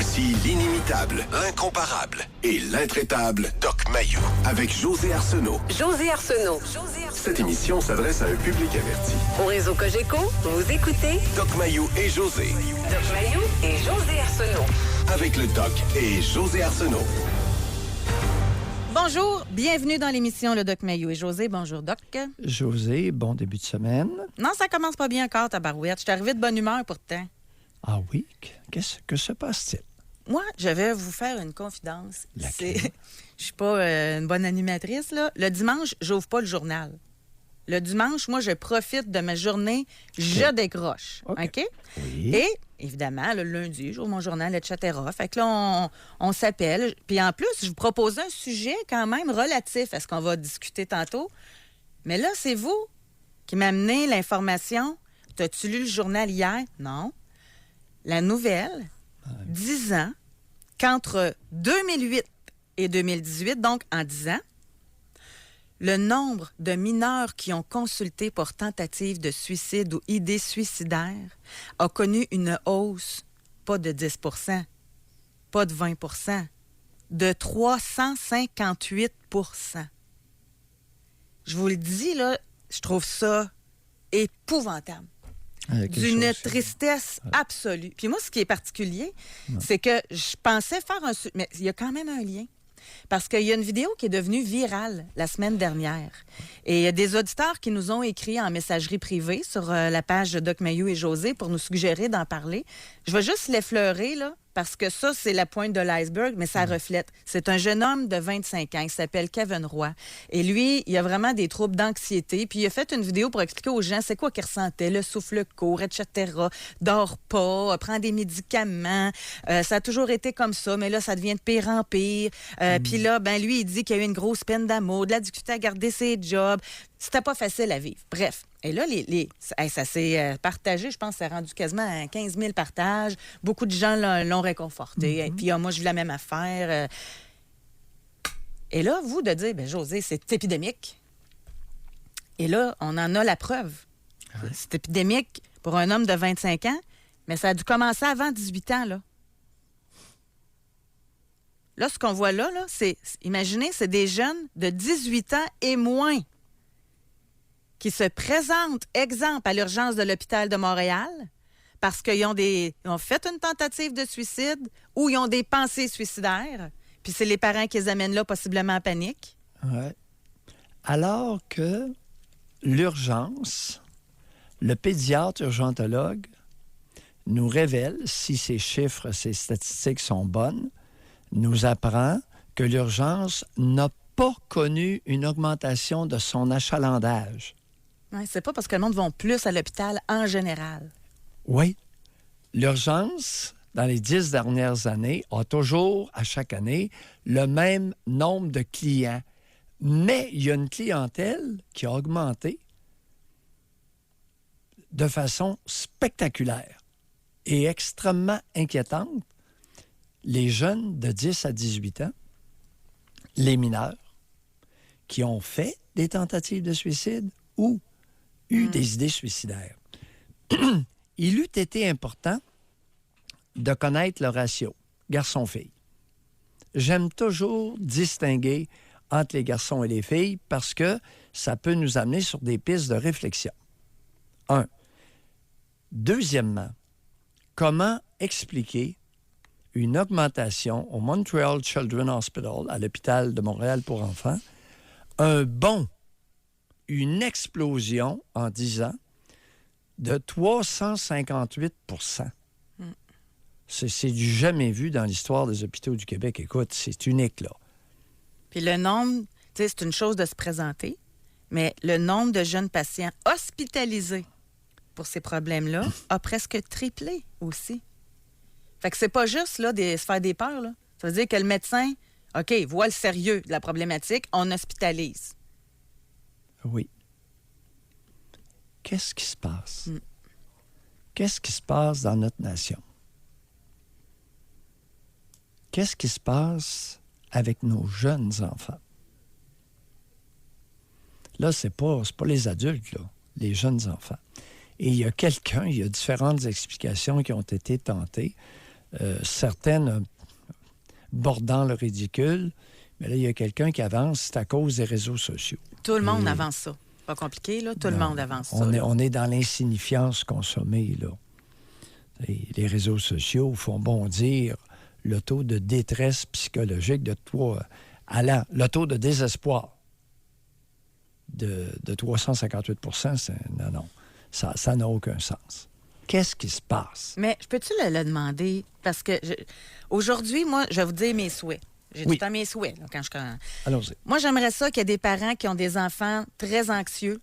Voici l'inimitable, l'incomparable et l'intraitable Doc Mayou avec José Arsenault. José Arsenault. Cette émission s'adresse à un public averti. Au réseau Cogeco, vous écoutez Doc Mayou et José. Doc Mayou et José Arsenault. Avec le Doc et José Arsenault. Bonjour, bienvenue dans l'émission Le Doc Mayou et José. Bonjour, Doc. José, bon début de semaine. Non, ça commence pas bien encore, tabarouette. Je suis arrivée de bonne humeur pourtant. Ah oui? Que se passe-t-il? Moi, je vais vous faire une confidence. Laquelle? Je suis pas une bonne animatrice, là. Le dimanche, j'ouvre pas le journal. Le dimanche, moi, je profite de ma journée, je décroche. OK? Oui. Et, évidemment, le lundi, j'ouvre mon journal, etc. Fait que là, on s'appelle. Puis en plus, je vous propose un sujet quand même relatif à ce qu'on va discuter tantôt. Mais là, c'est vous qui m'amenez l'information. T'as-tu lu le journal hier? Non. La nouvelle, disant qu'entre 2008 et 2018, donc en 10 ans, le nombre de mineurs qui ont consulté pour tentative de suicide ou idées suicidaires a connu une hausse, pas de 10 %, pas de 20 %, de 358 %. Je vous le dis, là, je trouve ça épouvantable. D'une tristesse absolue. Puis moi, ce qui est particulier, c'est que je pensais faire un... Mais il y a quand même un lien. Parce qu'il y a une vidéo qui est devenue virale la semaine dernière. Et il y a des auditeurs qui nous ont écrit en messagerie privée sur la page de Doc Mayou et José pour nous suggérer d'en parler. Je vais juste l'effleurer, là, parce que ça, c'est la pointe de l'iceberg, mais ça reflète. C'est un jeune homme de 25 ans, il s'appelle Kevin Roy. Et lui, il a vraiment des troubles d'anxiété. Puis il a fait une vidéo pour expliquer aux gens c'est quoi qu'il ressentait, le souffle court, etc. Dort pas, prend des médicaments. Ça a toujours été comme ça, mais là, ça devient de pire en pire. Puis là, ben lui, il dit qu'il y a eu une grosse peine d'amour, de la difficulté à garder ses jobs. C'était pas facile à vivre. Bref. Et là, ça s'est partagé. Je pense que ça a rendu quasiment à 15 000 partages. Beaucoup de gens l'ont réconforté. Et puis, moi, je vis la même affaire. Et là, vous, de dire, José, c'est épidémique. Et là, on en a la preuve. Ouais. C'est épidémique pour un homme de 25 ans, mais ça a dû commencer avant 18 ans, là. Là, ce qu'on voit là, c'est, imaginez, c'est des jeunes de 18 ans et moins qui se présentent, exemple, à l'urgence de l'hôpital de Montréal parce qu'ils ont fait une tentative de suicide ou ils ont des pensées suicidaires. Puis c'est les parents qui les amènent là, possiblement en panique. Ouais. Alors que l'urgence, le pédiatre urgentologue nous révèle, si ces chiffres, ces statistiques sont bonnes, nous apprend que l'urgence n'a pas connu une augmentation de son achalandage. Oui, c'est pas parce que le monde va plus à l'hôpital en général. Oui. L'urgence, dans les 10 dernières années, a toujours, à chaque année, le même nombre de clients. Mais il y a une clientèle qui a augmenté de façon spectaculaire et extrêmement inquiétante. Les jeunes de 10 à 18 ans, les mineurs, qui ont fait des tentatives de suicide ou eu des idées suicidaires. Il eût été important de connaître le ratio garçon-fille. J'aime toujours distinguer entre les garçons et les filles parce que ça peut nous amener sur des pistes de réflexion. Un. Deuxièmement, comment expliquer une augmentation au Montreal Children's Hospital, à l'hôpital de Montréal pour enfants, une explosion en 10 ans de 358 %. C'est du jamais vu dans l'histoire des hôpitaux du Québec. Écoute, c'est unique, là. Puis le nombre, tu sais, c'est une chose de se présenter, mais le nombre de jeunes patients hospitalisés pour ces problèmes-là a presque triplé aussi. Fait que c'est pas juste, là, se faire des peurs, là. Ça veut dire que le médecin, OK, voit le sérieux de la problématique, on hospitalise. Oui. Qu'est-ce qui se passe? Qu'est-ce qui se passe dans notre nation? Qu'est-ce qui se passe avec nos jeunes enfants? Là, c'est pas les adultes, là, les jeunes enfants. Et il y a différentes explications qui ont été tentées. certaines bordant le ridicule. Mais là, il y a quelqu'un qui avance, c'est à cause des réseaux sociaux. Tout le monde avance ça. Pas compliqué, là. Tout le monde avance ça. On est dans l'insignifiance consommée, là. Et les réseaux sociaux font bondir le taux de détresse psychologique de toi, allant, le taux de désespoir de 358 non, ça n'a aucun sens. Qu'est-ce qui se passe? Mais je peux-tu le demander? Parce que aujourd'hui, moi, je vais vous dire mes souhaits. J'ai tout le temps mes souhaits, là, quand je... Allons-y. Moi, j'aimerais ça qu'il y ait des parents qui ont des enfants très anxieux,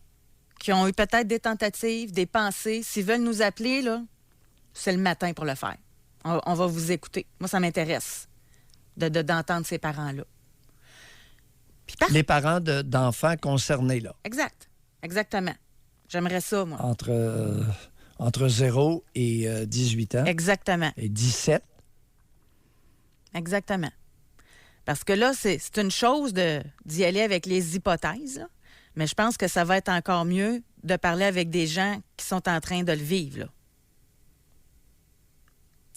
qui ont eu peut-être des tentatives, des pensées. S'ils veulent nous appeler, là, c'est le matin pour le faire. On va vous écouter. Moi, ça m'intéresse d'entendre ces parents-là. Puis les parents d'enfants concernés, là. Exact. Exactement. J'aimerais ça, moi. Entre 0 et 18 ans. Exactement. Et 17. Exactement. Parce que là, c'est une chose d'y aller avec les hypothèses, là, mais je pense que ça va être encore mieux de parler avec des gens qui sont en train de le vivre, là.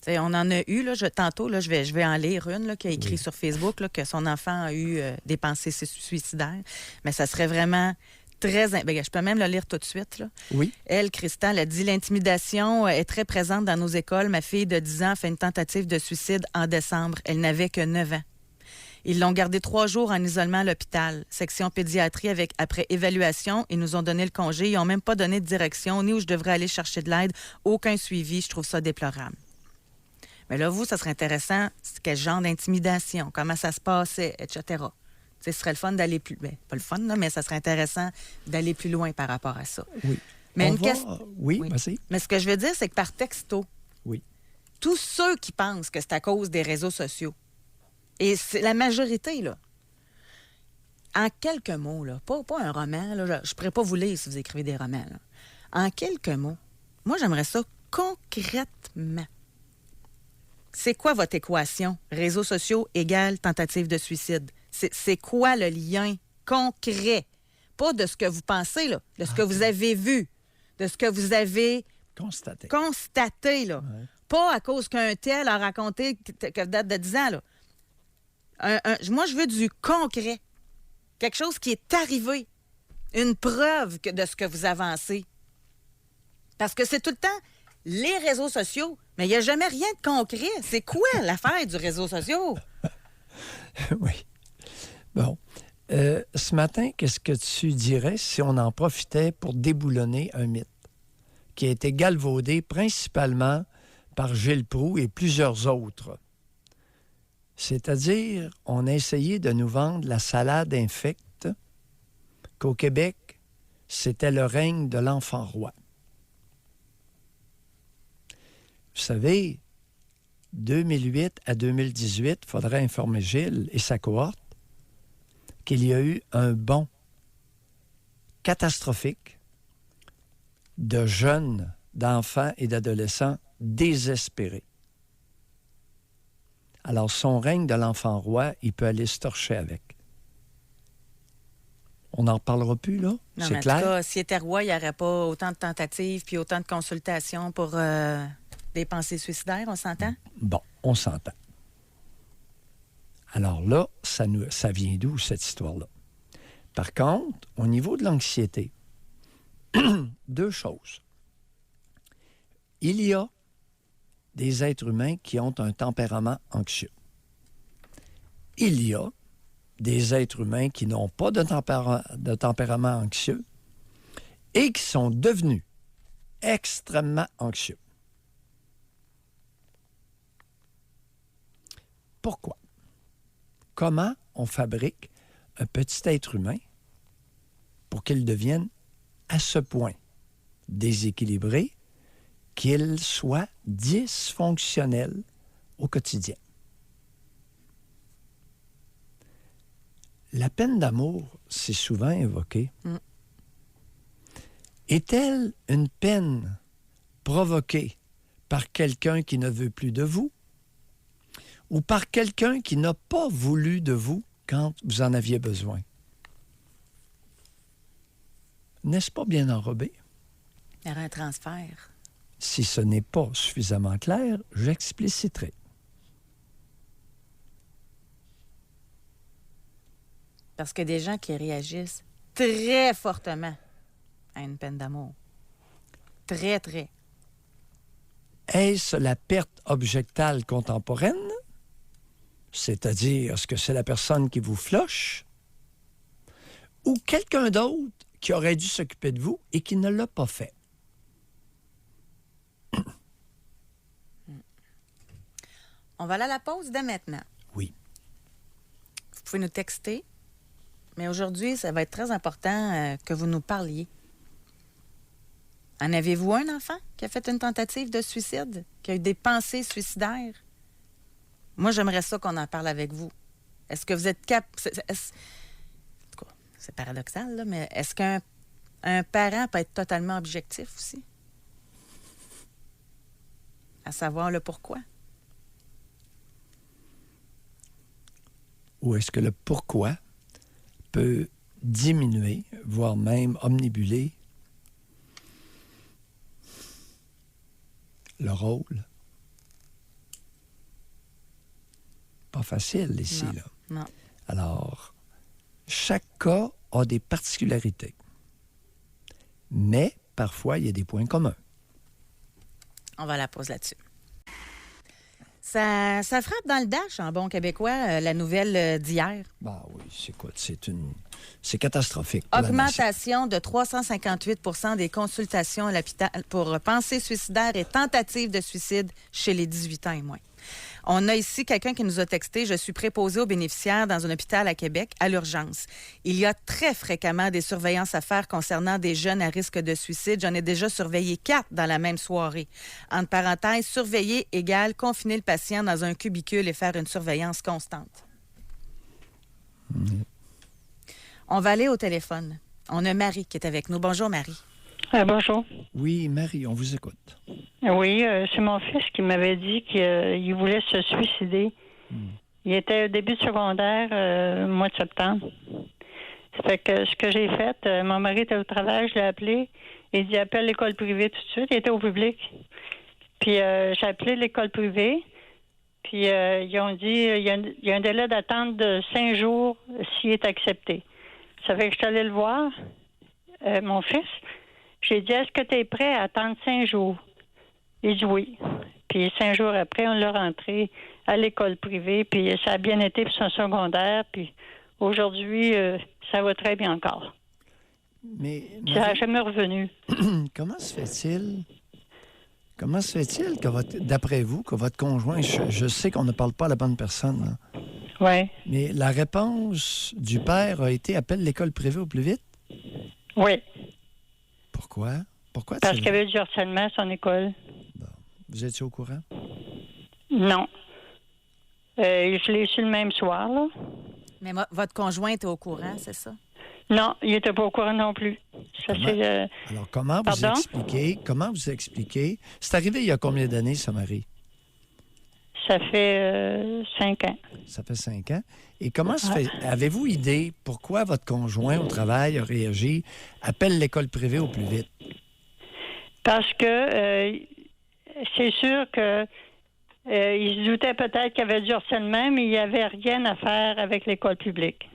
T'sais, on en a eu, là, tantôt, là, je vais en lire une là, qui a écrit sur Facebook là, que son enfant a eu des pensées suicidaires. Mais ça serait vraiment très... je peux même le lire tout de suite. Là. Oui. Elle, Christelle, a dit « L'intimidation est très présente dans nos écoles. Ma fille de 10 ans a fait une tentative de suicide en décembre. Elle n'avait que 9 ans. Ils l'ont gardée 3 jours en isolement à l'hôpital. Section pédiatrie après évaluation. Ils nous ont donné le congé. Ils n'ont même pas donné de direction, ni où je devrais aller chercher de l'aide. Aucun suivi. Je trouve ça déplorable. » Mais là, vous, ça serait intéressant, quel genre d'intimidation, comment ça se passait, etc. Ce serait le fun d'aller plus... Bien, pas le fun, là, mais ça serait intéressant d'aller plus loin par rapport à ça. Oui. Mais Oui, vas-y. Mais ce que je veux dire, c'est que par texto, oui. Tous ceux qui pensent que c'est à cause des réseaux sociaux, et c'est la majorité, là, en quelques mots, là, pas un roman, là, je ne pourrais pas vous lire si vous écrivez des romans, là. En quelques mots, moi, j'aimerais ça concrètement. C'est quoi votre équation? Réseaux sociaux égale tentative de suicide. C'est quoi le lien concret? Pas de ce que vous pensez, là, de ce que vous avez vu, de ce que vous avez constaté là. Ouais. Pas à cause qu'un tel a raconté que date de 10 ans. Là. Moi, je veux du concret. Quelque chose qui est arrivé. Une preuve de ce que vous avancez. Parce que c'est tout le temps les réseaux sociaux, mais il n'y a jamais rien de concret. C'est quoi l'affaire du réseau social? Oui. Bon. Ce matin, qu'est-ce que tu dirais si on en profitait pour déboulonner un mythe qui a été galvaudé principalement par Gilles Proulx et plusieurs autres? C'est-à-dire, on a essayé de nous vendre la salade infecte qu'au Québec, c'était le règne de l'enfant roi. Vous savez, 2008 à 2018, il faudrait informer Gilles et sa cohorte qu'il y a eu un bond catastrophique de jeunes, d'enfants et d'adolescents désespérés. Alors, son règne de l'enfant roi, il peut aller se torcher avec. On n'en parlera plus, là? Non, c'est mais clair? En tout cas, s'il était roi, il n'y aurait pas autant de tentatives puis autant de consultations pour des pensées suicidaires, on s'entend? Bon, on s'entend. Alors là, ça vient d'où, cette histoire-là? Par contre, au niveau de l'anxiété, 2 choses. Il y a des êtres humains qui ont un tempérament anxieux. Il y a des êtres humains qui n'ont pas de tempérament anxieux et qui sont devenus extrêmement anxieux. Pourquoi? Comment on fabrique un petit être humain pour qu'il devienne à ce point déséquilibré qu'il soit dysfonctionnel au quotidien? La peine d'amour, c'est souvent évoqué. Est-elle une peine provoquée par quelqu'un qui ne veut plus de vous ou par quelqu'un qui n'a pas voulu de vous quand vous en aviez besoin? N'est-ce pas bien enrobé? Il y aurait un transfert. Si ce n'est pas suffisamment clair, j'expliciterai. Parce que des gens qui réagissent très fortement à une peine d'amour. Très, très. Est-ce la perte objectale contemporaine? C'est-à-dire, est-ce que c'est la personne qui vous floche? Ou quelqu'un d'autre qui aurait dû s'occuper de vous et qui ne l'a pas fait? On va aller à la pause dès maintenant. Oui. Vous pouvez nous texter, mais aujourd'hui, ça va être très important que vous nous parliez. En avez-vous un enfant qui a fait une tentative de suicide, qui a eu des pensées suicidaires? Moi, j'aimerais ça qu'on en parle avec vous. Est-ce que vous êtes capable... C'est paradoxal, là, mais est-ce qu'un parent peut être totalement objectif aussi? À savoir le pourquoi. Ou est-ce que le pourquoi peut diminuer, voire même omnibuler le rôle? Pas facile ici, Non. là. Non. Alors, chaque cas a des particularités. Mais parfois, il y a des points communs. On va la pause là-dessus. Ça frappe dans le dash, en bon québécois, la nouvelle d'hier. Ben oui, c'est catastrophique. Pour la nation. Augmentation de 358 des consultations à l'hôpital pour pensées suicidaires et tentatives de suicide chez les 18 ans et moins. On a ici quelqu'un qui nous a texté « Je suis préposé aux bénéficiaires dans un hôpital à Québec à l'urgence. Il y a très fréquemment des surveillances à faire concernant des jeunes à risque de suicide. J'en ai déjà surveillé 4 dans la même soirée. Entre parenthèses, surveiller égale confiner le patient dans un cubicule et faire une surveillance constante. On va aller au téléphone. On a Marie qui est avec nous. Bonjour, Marie. Bonjour. Oui, Marie, on vous écoute. Oui, c'est mon fils qui m'avait dit qu'il voulait se suicider. Il était au début de secondaire, mois de septembre. Ça fait que ce que j'ai fait, mon mari était au travail, je l'ai appelé. Il dit appelle l'école privée tout de suite. Il était au public. Puis j'ai appelé l'école privée. Puis ils ont dit il y a un délai d'attente de 5 jours s'il est accepté. Ça fait que je suis allée le voir, mon fils. J'ai dit, est-ce que tu es prêt à attendre 5 jours? Il dit oui. Puis 5 jours après, on l'a rentré à l'école privée, puis ça a bien été pour son secondaire, puis aujourd'hui, ça va très bien encore. Mais Ça n'a jamais revenu. comment se fait-il que d'après vous, que votre conjoint, je sais qu'on ne parle pas à la bonne personne, hein, Oui. mais la réponse du père a été appelle l'école privée au plus vite? Oui. Pourquoi? Pourquoi? Parce qu'il y avait du harcèlement à son école. Bon. Vous étiez au courant? Non. Je l'ai su le même soir, là. Mais votre conjoint était au courant, c'est ça? Non, il n'était pas au courant non plus. Ça, Alors, comment vous expliquez? C'est arrivé il y a combien d'années, ça, Marie? Ça fait 5 ans. Ça fait 5 ans. Et comment se fait... Avez-vous idée pourquoi votre conjoint au travail a réagi? Appelle l'école privée au plus vite. Parce que c'est sûr que il se doutait peut-être qu'il y avait du harcèlement, mais il n'y avait rien à faire avec l'école publique.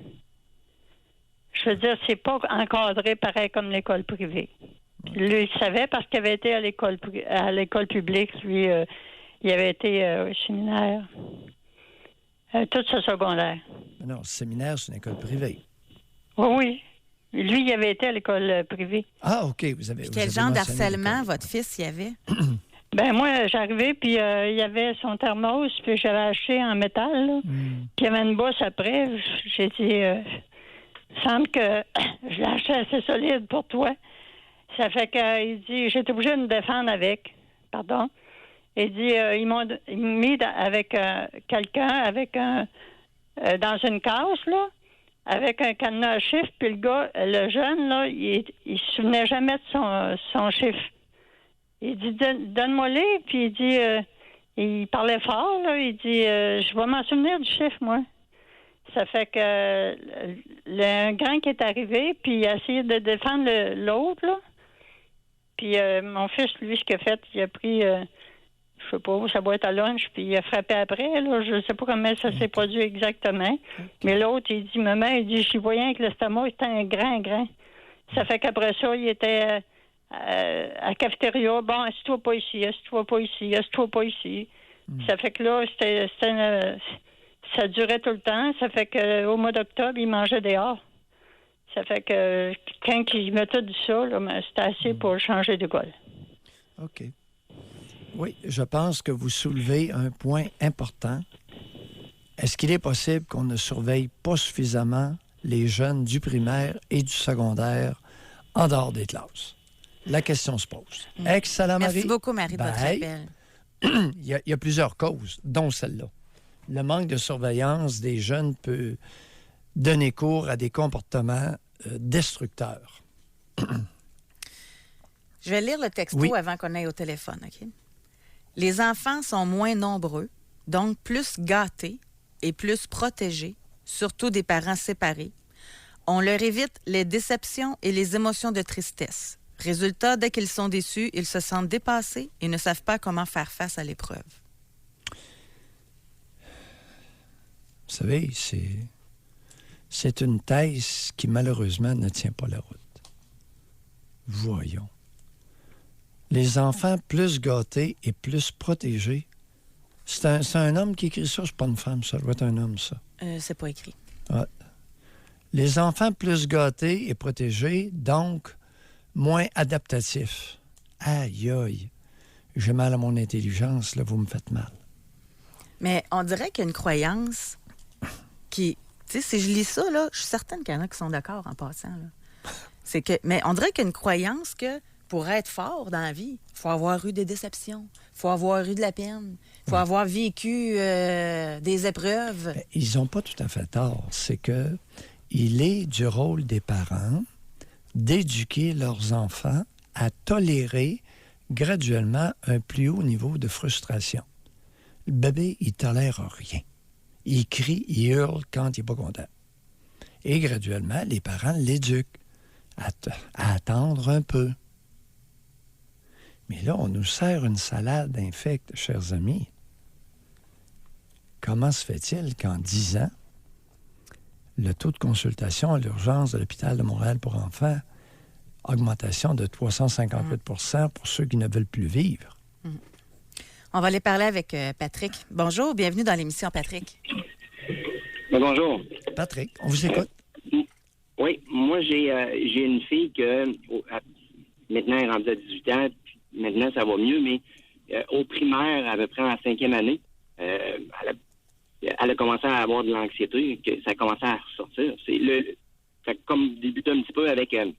Je veux dire, c'est pas encadré pareil comme l'école privée. Lui, il savait parce qu'il avait été à l'école publique. Lui, il avait été au séminaire. Tout ce secondaire. Non, le séminaire, c'est une école privée. Oui. Lui, il avait été à l'école privée. Ah, OK. Quel genre d'harcèlement votre fils y avait? Ben moi, j'arrivais, puis il y avait son thermos, puis j'avais acheté en métal, là. Puis il y avait une bosse après. J'ai dit, il semble que je l'ai acheté assez solide pour toi. Ça fait qu'il dit, j'étais obligé de me défendre avec. Pardon. Il dit, ils m'ont mis avec quelqu'un, dans une case, là, avec un cadenas à chiffres, puis le gars, le jeune, là, il se souvenait jamais de son chiffre. Il dit, donne-moi-les, puis il dit, il parlait fort, là, il dit, je vais m'en souvenir du chiffre, moi. Ça fait que un grand qui est arrivé, puis il a essayé de défendre l'autre, là. Puis mon fils, lui, ce qu'il a fait, il a pris, je sais pas, sa boîte à lunch, puis il a frappé après. Là, je sais pas comment ça s'est produit exactement. Mais l'autre, il dit, maman, il dit, je voyais que l'estomac était un grand. Ça fait qu'après ça, il était à la cafétéria. Bon, assis-toi pas ici. Ça fait que là, ça durait tout le temps. Ça fait qu'au mois d'octobre, il mangeait dehors. Ça fait que quand il m'a tout dit ça, là, c'était assez pour changer d'école. OK. Oui, je pense que vous soulevez un point important. Est-ce qu'il est possible qu'on ne surveille pas suffisamment les jeunes du primaire et du secondaire en dehors des classes? La question se pose. Excellent, Marie. Merci beaucoup, Marie, de votre appel. Il y a plusieurs causes, dont celle-là. Le manque de surveillance des jeunes peut donner cours à des comportements destructeurs. Je vais lire le texto avant qu'on aille au téléphone, OK? Les enfants sont moins nombreux, donc plus gâtés et plus protégés, surtout des parents séparés. On leur évite les déceptions et les émotions de tristesse. Résultat, dès qu'ils sont déçus, ils se sentent dépassés et ne savent pas comment faire face à l'épreuve. Vous savez, c'est une thèse qui, malheureusement, ne tient pas la route. Voyons. Les enfants plus gâtés et plus protégés. C'est un homme qui écrit ça, c'est pas une femme, ça doit être un homme, ça. C'est pas écrit. Ouais. Les enfants plus gâtés et protégés, donc moins adaptatifs. Aïe, aïe. J'ai mal à mon intelligence, là, vous me faites mal. Mais on dirait qu'il y a une croyance qui... Tu sais, si je lis ça, là, je suis certaine qu'il y en a qui sont d'accord en passant. Là. Mais on dirait qu'il y a une croyance que pour être fort dans la vie, il faut avoir eu des déceptions, il faut avoir eu de la peine, il faut avoir vécu des épreuves. Ben, ils n'ont pas tout à fait tort. C'est que il est du rôle des parents d'éduquer leurs enfants à tolérer graduellement un plus haut niveau de frustration. Le bébé, il tolère rien. Il crie, il hurle quand il n'est pas content. Et graduellement, les parents l'éduquent à attendre un peu. Mais là, on nous sert une salade infecte, chers amis. Comment se fait-il qu'en 10 ans, le taux de consultation à l'urgence de l'hôpital de Montréal pour enfants, augmentation de 358 pour ceux qui ne veulent plus vivre? On va aller parler avec Patrick. Bonjour, bienvenue dans l'émission, Patrick. Bonjour. Patrick, on vous écoute. Oui, moi, j'ai une fille que maintenant, elle est rendue à 18 ans, puis maintenant, ça va mieux, mais au primaire, à peu près en 5e année, elle a commencé à avoir de l'anxiété, que ça a commencé à ressortir. Ça a comme débuté un petit peu avec... elle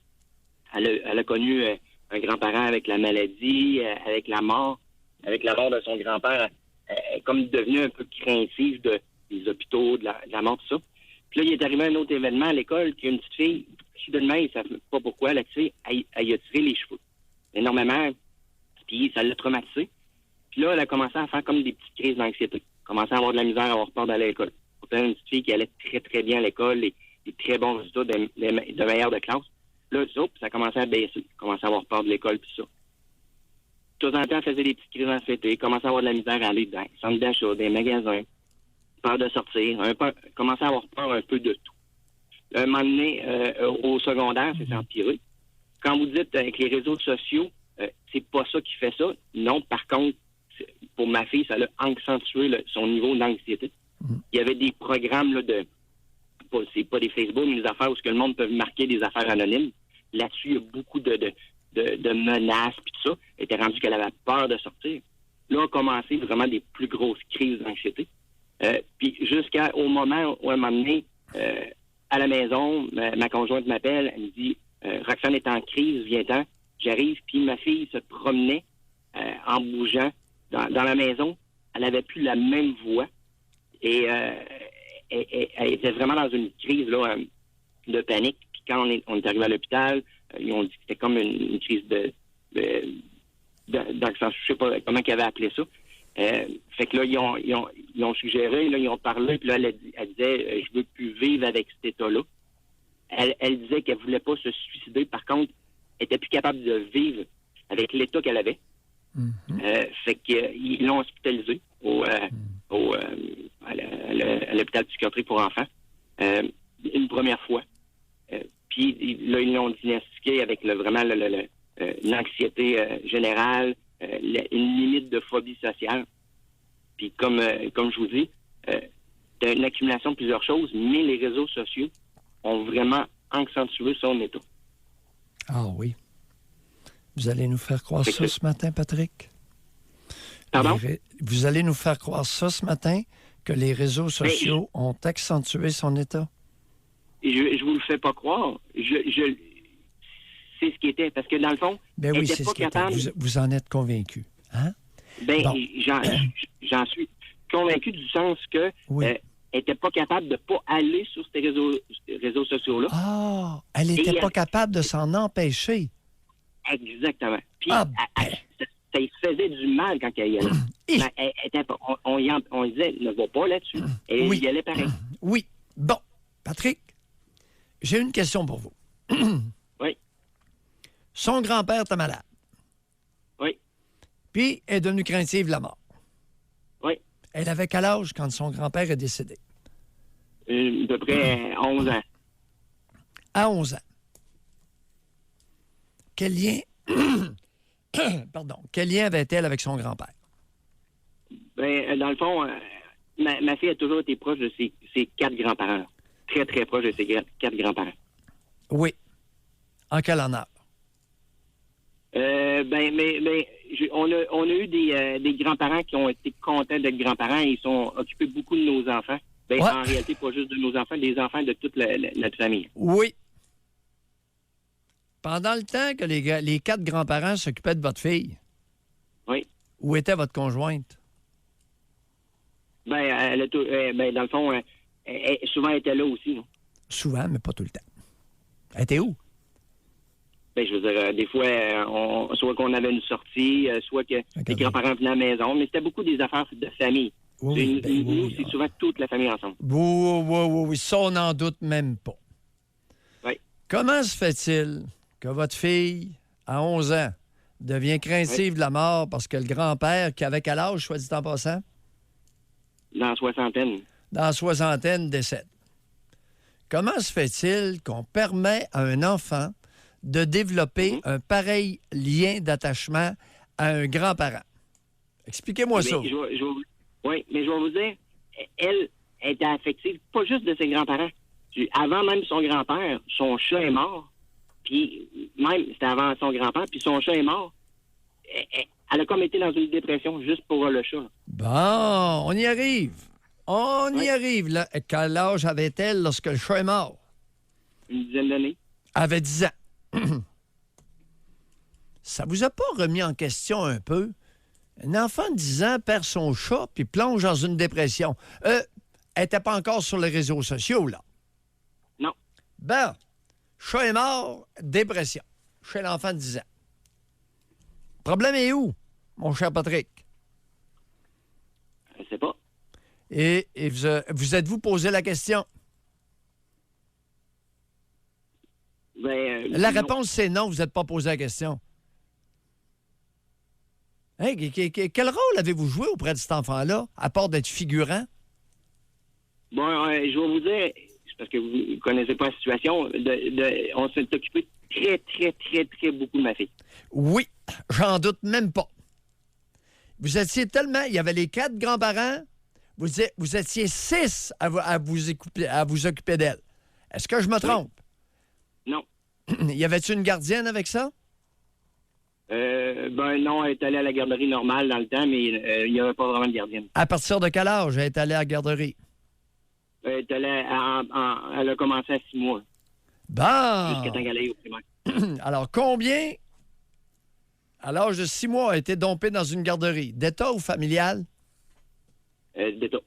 a connu un grand-parent avec la maladie, avec la mort de son grand-père. Elle est comme devenue un peu craintive des hôpitaux, de la mort, tout ça. Puis là, il est arrivé un autre événement à l'école, qu'il y a une petite fille, soudainement, ils ne savent pas pourquoi, la petite fille, elle a tiré les cheveux. Énormément. Puis ça l'a traumatisée. Puis là, elle a commencé à faire comme des petites crises d'anxiété. Commencé à avoir de la misère, à avoir peur d'aller à l'école. Pourtant, une petite fille qui allait très, très bien à l'école, des très bons résultats de meilleurs de classe. Là, ça a commencé à baisser. Commencé à avoir peur de l'école, puis ça. De temps en temps, elle faisait des petites crises d'anxiété, commençait à avoir de la misère à aller dans les centres d'achat, des magasins, peur de sortir, commençait à avoir peur un peu de tout. Un moment donné, au secondaire, c'est empiré. Quand vous dites avec les réseaux sociaux, c'est pas ça qui fait ça. Non, par contre, pour ma fille, ça a accentué son niveau d'anxiété. Il y avait des programmes là, c'est pas des Facebook, mais des affaires où le monde peut marquer des affaires anonymes. Là-dessus, il y a beaucoup de menaces puis tout ça. Elle était rendue qu'elle avait peur de sortir. Là, a commencé vraiment des plus grosses crises d'anxiété. Puis jusqu'au moment où, à un moment donné, à la maison, ma conjointe m'appelle, elle me dit « Roxane est en crise, viens-t'en. » J'arrive, puis ma fille se promenait en bougeant dans la maison. Elle n'avait plus la même voix. Et elle était vraiment dans une crise là, de panique. Puis quand on est arrivé à l'hôpital, ils ont dit que c'était comme une crise d'accent. Je sais pas comment ils avaient appelé ça. Fait que là, ils ont suggéré, là, ils ont parlé, puis là, elle disait je veux plus vivre avec cet état-là. Elle disait qu'elle voulait pas se suicider. Par contre, elle était plus capable de vivre avec l'état qu'elle avait. Fait qu'ils l'ont hospitalisé à l'hôpital psychiatrique pour enfants une première fois. Puis là, ils l'ont diagnostiqué avec vraiment l'anxiété générale, une limite de phobie sociale. Puis comme je vous dis, c'est une accumulation de plusieurs choses, mais les réseaux sociaux ont vraiment accentué son état. Ah oui. Vous allez nous faire croire ça ce matin, Patrick? Pardon? Vous allez nous faire croire ça ce matin, que les réseaux sociaux ont accentué son état? Je vous le fais pas croire. C'est ce qui était. Parce que dans le fond, ben oui, c'est ce qui était. Vous en êtes convaincu. Hein? Ben, bon. J'en suis convaincu du sens que n'était pas capable de ne pas aller sur ces réseaux sociaux-là. Ah, elle n'était pas capable de s'en empêcher. Exactement. Puis, ça lui faisait du mal quand elle y allait. On disait, ne va pas là-dessus. Et il y allait pareil. Oui. Bon, Patrick, j'ai une question pour vous. Oui. Son grand-père était malade. Oui. Puis, elle est devenue craintive de la mort. Oui. Elle avait quel âge quand son grand-père est décédé? À peu près 11 ans. À 11 ans. Quel lien... Quel lien avait-elle avec son grand-père? Ben, dans le fond, ma fille a toujours été proche de ses 4 grands-parents. Très, très proche de ses 4 grands-parents. Oui. En quel honneur? On a eu des grands-parents qui ont été contents d'être grands-parents et ils sont occupés beaucoup de nos enfants. En réalité, pas juste de nos enfants, des enfants de toute notre famille. Oui. Pendant le temps que les 4 grands-parents s'occupaient de votre fille, où était votre conjointe? Dans le fond, souvent, elle était là aussi. Non? Souvent, mais pas tout le temps. Elle était où? Je veux dire, des fois, soit qu'on avait une sortie, soit que les grands-parents venaient à la maison, mais c'était beaucoup des affaires de famille. Oui, c'est souvent toute la famille ensemble. Oui, ça, on n'en doute même pas. Oui. Comment se fait-il que votre fille, à 11 ans, devient craintive de la mort parce que le grand-père, qui avait quel âge, soit dit en passant? Dans la soixantaine. Dans la soixantaine, décède. Comment se fait-il qu'on permet à un enfant de développer un pareil lien d'attachement à un grand-parent? Expliquez-moi ça. Oui, mais je vais vous dire, elle était affective, pas juste de ses grands-parents. Avant même son grand-père, son chat est mort. Puis même, c'était avant son grand-père, puis son chat est mort. Elle a comme été dans une dépression juste pour le chat. Bon, on y arrive. On y arrive. Là. Quel âge avait-elle lorsque le chat est mort? Une dizaine d'années. Elle avait 10 ans. Ça vous a pas remis en question un peu? Un enfant de 10 ans perd son chat puis plonge dans une dépression. Elle n'était pas encore sur les réseaux sociaux, là. Non. Ben, chat est mort, dépression. Chez l'enfant de 10 ans. Le problème est où, mon cher Patrick? Je ne sais pas. Et vous êtes-vous posé la question? La réponse, c'est non, vous n'êtes pas posé la question. Hey, quel rôle avez-vous joué auprès de cet enfant-là, à part d'être figurant? Bon, je vais vous dire, c'est parce que vous ne connaissez pas la situation, on s'est occupé très, très, très, très beaucoup de ma fille. Oui, j'en doute même pas. Vous étiez tellement... Il y avait les 4 grands-parents, vous étiez 6 à vous occuper d'elle. Est-ce que je me trompe? Non. Y avait-tu une gardienne avec ça? Non, elle est allée à la garderie normale dans le temps, mais il n'y avait pas vraiment de gardienne. À partir de quel âge elle est allée à la garderie? Elle est allée elle a commencé à 6 mois. Bon! Jusqu'à temps qu'elle aille au primaire. Alors, combien, à l'âge de 6 mois, a été dompé dans une garderie? D'État ou familiale? D'État.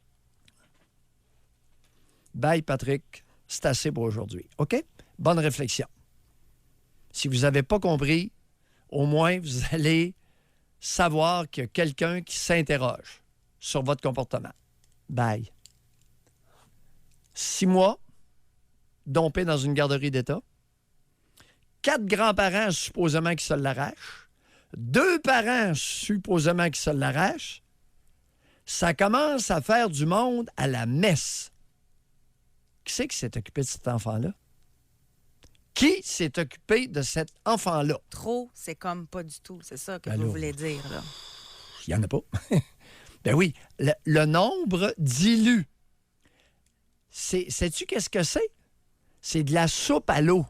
Bye, Patrick. C'est assez pour aujourd'hui. OK? Bonne réflexion. Si vous n'avez pas compris, au moins, vous allez savoir qu'il y a quelqu'un qui s'interroge sur votre comportement. Bye. 6 mois, dompé dans une garderie d'État. 4 grands-parents, supposément, qui se l'arrachent. 2 parents supposément qui se l'arrachent, ça commence à faire du monde à la messe. Qui c'est qui s'est occupé de cet enfant-là? Qui s'est occupé de cet enfant-là? Trop, c'est comme pas du tout. C'est ça que Ben vous là, voulez dire, là. Il n'y en a pas. Ben oui, le nombre dilue. Sais-tu qu'est-ce que c'est? C'est de la soupe à l'eau.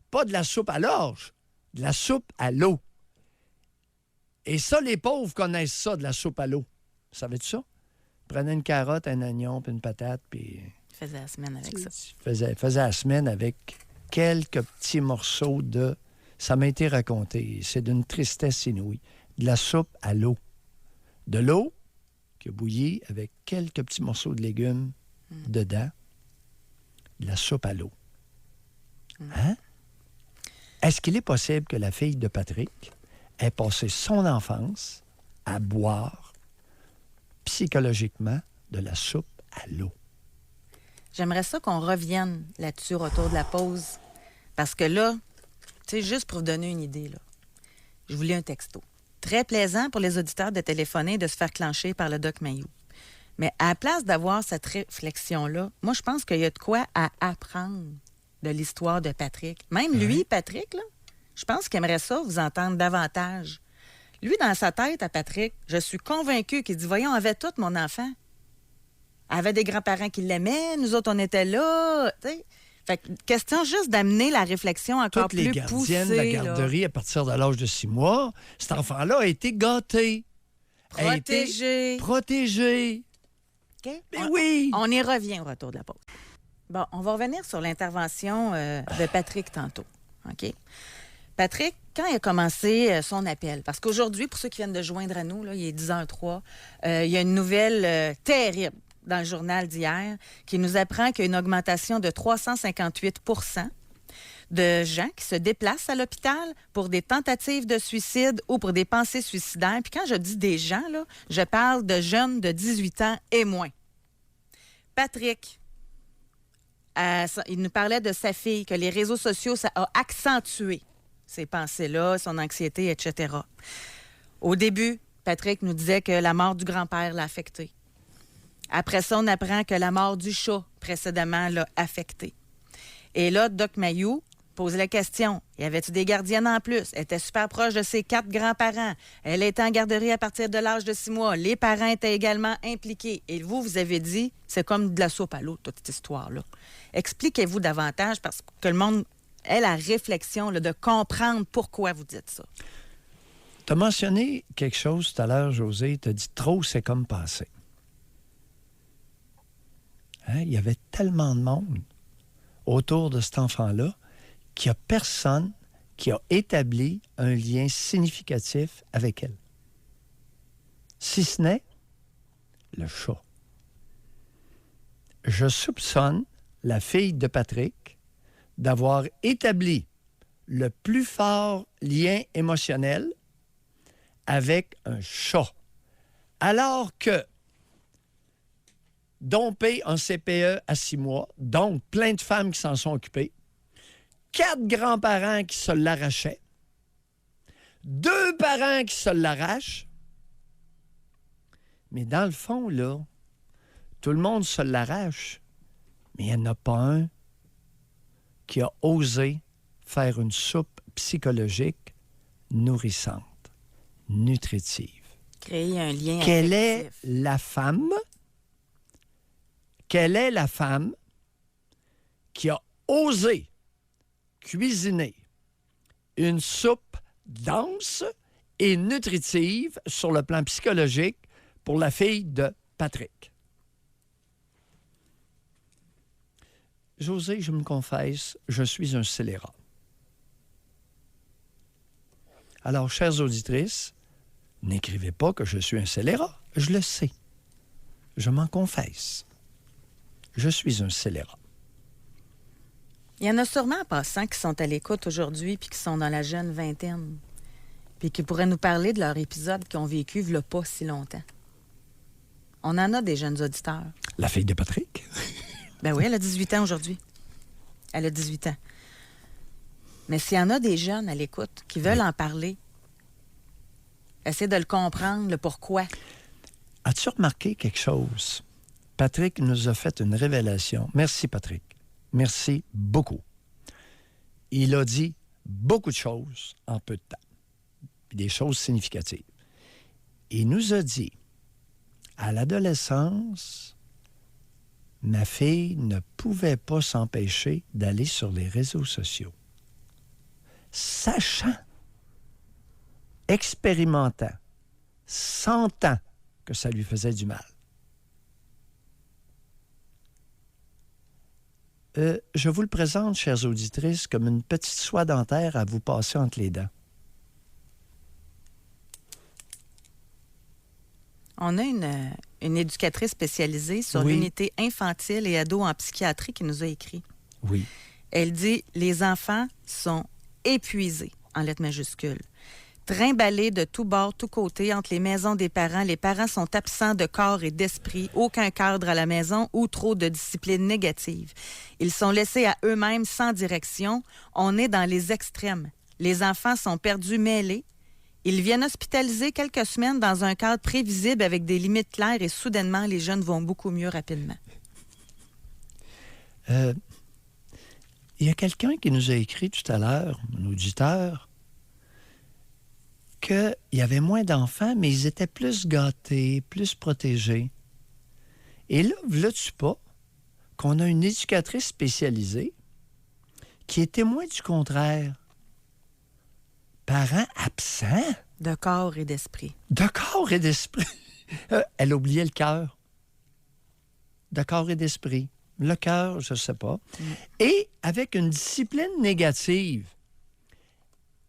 Pas de la soupe à l'orge, de la soupe à l'eau. Et ça, les pauvres connaissent ça, de la soupe à l'eau. Savais-tu ça? Prenez une carotte, un oignon, puis une patate, puis... Faisais la semaine avec ça. Faisais la semaine avec quelques petits morceaux de... Ça m'a été raconté. C'est d'une tristesse inouïe. De la soupe à l'eau. De l'eau qui a bouilli avec quelques petits morceaux de légumes dedans. De la soupe à l'eau. Hein? Est-ce qu'il est possible que la fille de Patrick ait passé son enfance à boire psychologiquement de la soupe à l'eau? J'aimerais ça qu'on revienne là-dessus autour de la pause. Parce que là, tu sais, juste pour vous donner une idée, là, je vous lis un texto. Très plaisant pour les auditeurs de téléphoner et de se faire clencher par le Doc Mayou. Mais à la place d'avoir cette réflexion-là, moi, je pense qu'il y a de quoi à apprendre de l'histoire de Patrick. Même lui, Patrick, là, je pense qu'il aimerait ça vous entendre davantage. Lui, dans sa tête, à Patrick, je suis convaincu qu'il dit, voyons, on avait tout, mon enfant. Elle avait des grands-parents qui l'aimaient, nous autres, on était là. T'sais. Fait que question juste d'amener la réflexion encore Toutes les plus poussée. gardiennes de la là. garderie, à partir de l'âge de 6 mois, cet enfant-là a été gâté. A été Protégé. protégé. OK? Mais oui! On y revient au retour de la pause. Bon, on va revenir sur l'intervention de Patrick tantôt. OK? Patrick, quand il a commencé son appel, parce qu'aujourd'hui, pour ceux qui viennent de joindre à nous, là, il est 10h03, il y a une nouvelle terrible dans le journal d'hier qui nous apprend qu'il y a une augmentation de 358 de gens qui se déplacent à l'hôpital pour des tentatives de suicide ou pour des pensées suicidaires. Puis quand je dis des gens, là, je parle de jeunes de 18 ans et moins. Patrick, il nous parlait de sa fille, que les réseaux sociaux, ça a accentué ces pensées-là, son anxiété, etc. Au début, Patrick nous disait que la mort du grand-père l'a affecté. Après ça, on apprend que la mort du chat, précédemment, l'a affecté. Et là, Doc Mayou pose la question. Y avait-tu des gardiennes en plus? Elle était super proche de ses 4 grands-parents. Elle était en garderie à partir de l'âge de 6 mois. Les parents étaient également impliqués. Et vous avez dit, c'est comme de la soupe à l'eau, toute cette histoire-là. Expliquez-vous davantage parce que le monde ait la réflexion là, de comprendre pourquoi vous dites ça. Tu as mentionné quelque chose tout à l'heure, José. Tu as dit trop, c'est comme passé. Hein? Il y avait tellement de monde autour de cet enfant-là qu'il n'y a personne qui a établi un lien significatif avec elle. Si ce n'est le chat. Je soupçonne la fille de Patrick d'avoir établi le plus fort lien émotionnel avec un chat. Alors que dompé en CPE à 6 mois, donc plein de femmes qui s'en sont occupées, 4 grands-parents qui se l'arrachaient, 2 parents qui se l'arrachent, mais dans le fond, là, tout le monde se l'arrache, mais il n'y en a pas un qui a osé faire une soupe psychologique nourrissante, nutritive. Créer un lien Quelle est affectif. la femme? Quelle est la femme qui a osé cuisiner une soupe dense et nutritive sur le plan psychologique pour la fille de Patrick? José, je me confesse, je suis un scélérat. Alors, chères auditrices, n'écrivez pas que je suis un scélérat. Je le sais. Je m'en confesse. Je suis un scélérat. Il y en a sûrement en passant qui sont à l'écoute aujourd'hui puis qui sont dans la jeune vingtaine puis qui pourraient nous parler de leur épisode qu'ils ont vécu il n'y a pas si longtemps. On en a des jeunes auditeurs. La fille de Patrick? Ben oui, elle a 18 ans aujourd'hui. Elle a 18 ans. Mais s'il y en a des jeunes à l'écoute qui veulent en parler, essayer de le comprendre, le pourquoi. As-tu remarqué quelque chose? Patrick nous a fait une révélation. Merci, Patrick. Merci beaucoup. Il a dit beaucoup de choses en peu de temps. Puis des choses significatives. Il nous a dit, à l'adolescence, ma fille ne pouvait pas s'empêcher d'aller sur les réseaux sociaux. Sachant, expérimentant, sentant que ça lui faisait du mal. Je vous le présente, chères auditrices, comme une petite soie dentaire à vous passer entre les dents. On a une éducatrice spécialisée sur Oui. l'unité infantile et ado en psychiatrie qui nous a écrit. Oui. Elle dit « Les enfants sont épuisés », en lettres majuscules. Trimballés de tous bords, tous côtés, entre les maisons des parents. Les parents sont absents de corps et d'esprit, aucun cadre à la maison ou trop de discipline négative. Ils sont laissés à eux-mêmes sans direction. On est dans les extrêmes. Les enfants sont perdus, mêlés. Ils viennent hospitaliser quelques semaines dans un cadre prévisible avec des limites claires et soudainement, les jeunes vont beaucoup mieux rapidement. Il y a quelqu'un qui nous a écrit tout à l'heure, un auditeur, qu'il y avait moins d'enfants, mais ils étaient plus gâtés, plus protégés. Et là, veux-tu pas qu'on a une éducatrice spécialisée qui est témoin du contraire? Parents absents De corps et d'esprit. de corps et d'esprit. Elle oubliait le cœur. De corps et d'esprit. Le cœur, je ne sais pas. Et avec une discipline négative.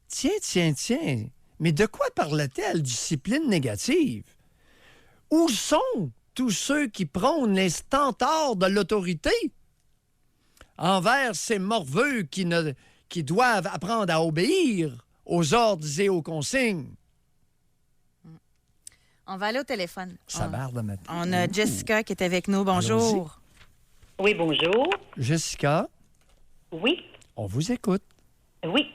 Tiens. Mais de quoi parlait-elle, discipline négative? Où sont tous ceux qui prônent les stentards de l'autorité envers ces morveux qui doivent apprendre à obéir aux ordres et aux consignes? On va aller au téléphone. Ça barde maintenant. On a Jessica qui est avec nous. Bonjour. Oui, bonjour. Jessica, Oui, on vous écoute. oui.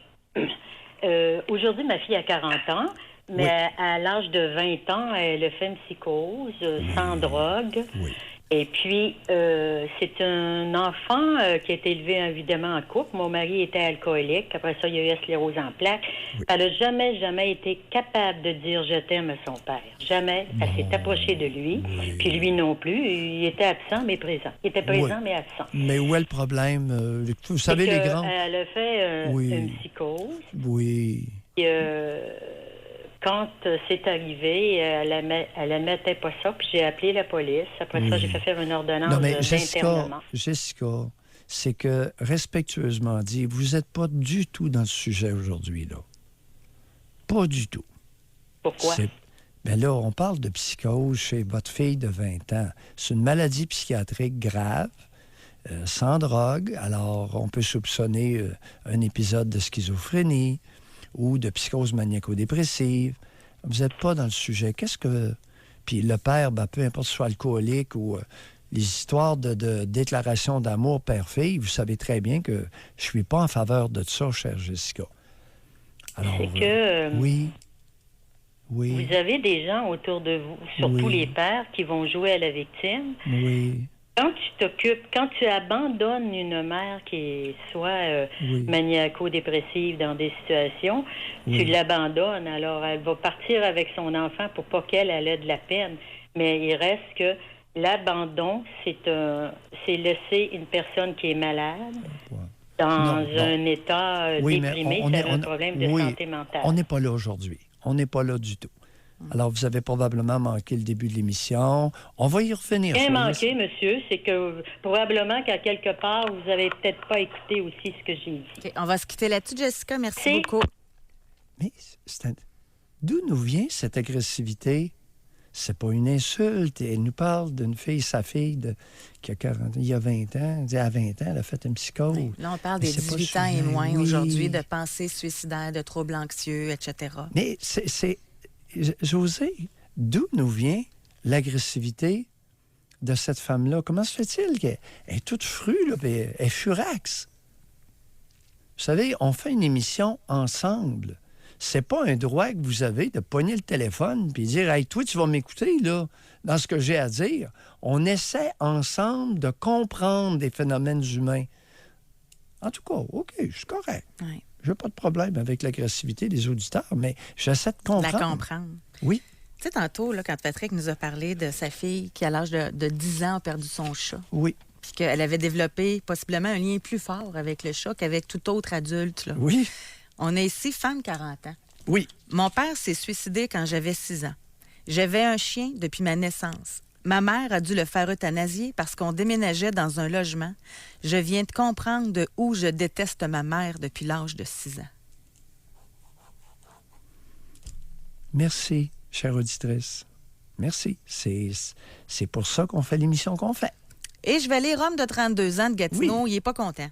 Aujourd'hui, ma fille a 40 ans, mais Oui. à l'âge de 20 ans, elle a fait une psychose sans drogue. Oui. Et puis, c'est un enfant qui a été élevé évidemment en couple. Mon mari était alcoolique. Après ça, il y a eu la sclérose en plaques. Oui. Elle n'a jamais été capable de dire « je t'aime » à son père. Jamais. Elle s'est approchée de lui. Oui. Puis lui non plus. Il était absent, mais présent. Il était présent, Oui. mais absent. Mais où est le problème? Vous savez, C'est les que grands... Elle a fait Oui. une psychose. Oui. Puis, quand c'est arrivé, elle admettait pas ça, puis j'ai appelé la police. Après ça, j'ai fait faire une ordonnance Non, mais d'internement. Jessica, c'est que, respectueusement dit, vous n'êtes pas du tout dans le sujet aujourd'hui, là. Pas du tout. Pourquoi? Ben là, on parle de psychose chez votre fille de 20 ans. C'est une maladie psychiatrique grave, sans drogue. Alors, on peut soupçonner un épisode de schizophrénie ou de psychose maniaco-dépressive. Vous n'êtes pas dans le sujet. Qu'est-ce que... Puis le père, ben, peu importe soit alcoolique ou les histoires de déclaration d'amour père-fille, vous savez très bien que je ne suis pas en faveur de ça, chère Jessica. Alors, C'est que oui. vous avez des gens autour de vous, surtout Oui. les pères, qui vont jouer à la victime. Oui. Quand tu abandonnes une mère qui soit Oui. maniaco-dépressive dans des situations, Oui. tu l'abandonnes. Alors, elle va partir avec son enfant pour pas qu'elle ait de la peine. Mais il reste que l'abandon, c'est laisser une personne qui est malade dans Non. un état Oui, mais déprimé, on ça est- a un problème de oui, santé mentale. On n'est pas là aujourd'hui. On n'est pas là du tout. Alors, vous avez probablement manqué le début de l'émission. On va y revenir. Bien soyez- manqué, monsieur, c'est que probablement qu'à quelque part, vous avez peut-être pas écouté aussi ce que j'ai dit. OK, on va se quitter là-dessus, Jessica. Merci Si. beaucoup. Mais d'où nous vient cette agressivité? C'est pas une insulte. Elle nous parle d'une fille, sa fille, qui a 40 ans, il y a 20 ans. Elle dit, à 20 ans, elle a fait une psychose. Là, on parle Mais des c'est pas 18 le ans et sujet. moins Oui. aujourd'hui, de pensées suicidaires, de troubles anxieux, etc. Mais José, d'où nous vient l'agressivité de cette femme-là? Comment se fait-il qu'elle est toute frue, là, puis elle est furax? Vous savez, on fait une émission ensemble. C'est pas un droit que vous avez de pogner le téléphone puis dire « Hey, toi, tu vas m'écouter, là, dans ce que j'ai à dire. » On essaie ensemble de comprendre des phénomènes humains. En tout cas, OK, je suis correct. Oui. Je n'ai pas de problème avec l'agressivité des auditeurs, mais j'essaie de comprendre. La comprendre. Oui. Tu sais, tantôt, là, quand Patrick nous a parlé de sa fille qui, à l'âge de 10 ans, a perdu son chat. Oui. Puis qu'elle avait développé possiblement un lien plus fort avec le chat qu'avec tout autre adulte. Là. Oui. On est ici, femme 40 ans. Oui. Mon père s'est suicidé quand j'avais 6 ans. J'avais un chien depuis ma naissance. Ma mère a dû le faire euthanasier parce qu'on déménageait dans un logement. Je viens de comprendre de où je déteste ma mère depuis l'âge de 6 ans. Merci, chère auditrice. Merci. C'est pour ça qu'on fait l'émission qu'on fait. Et je vais lire Homme de 32 ans de Gatineau. Oui. Il n'est pas content.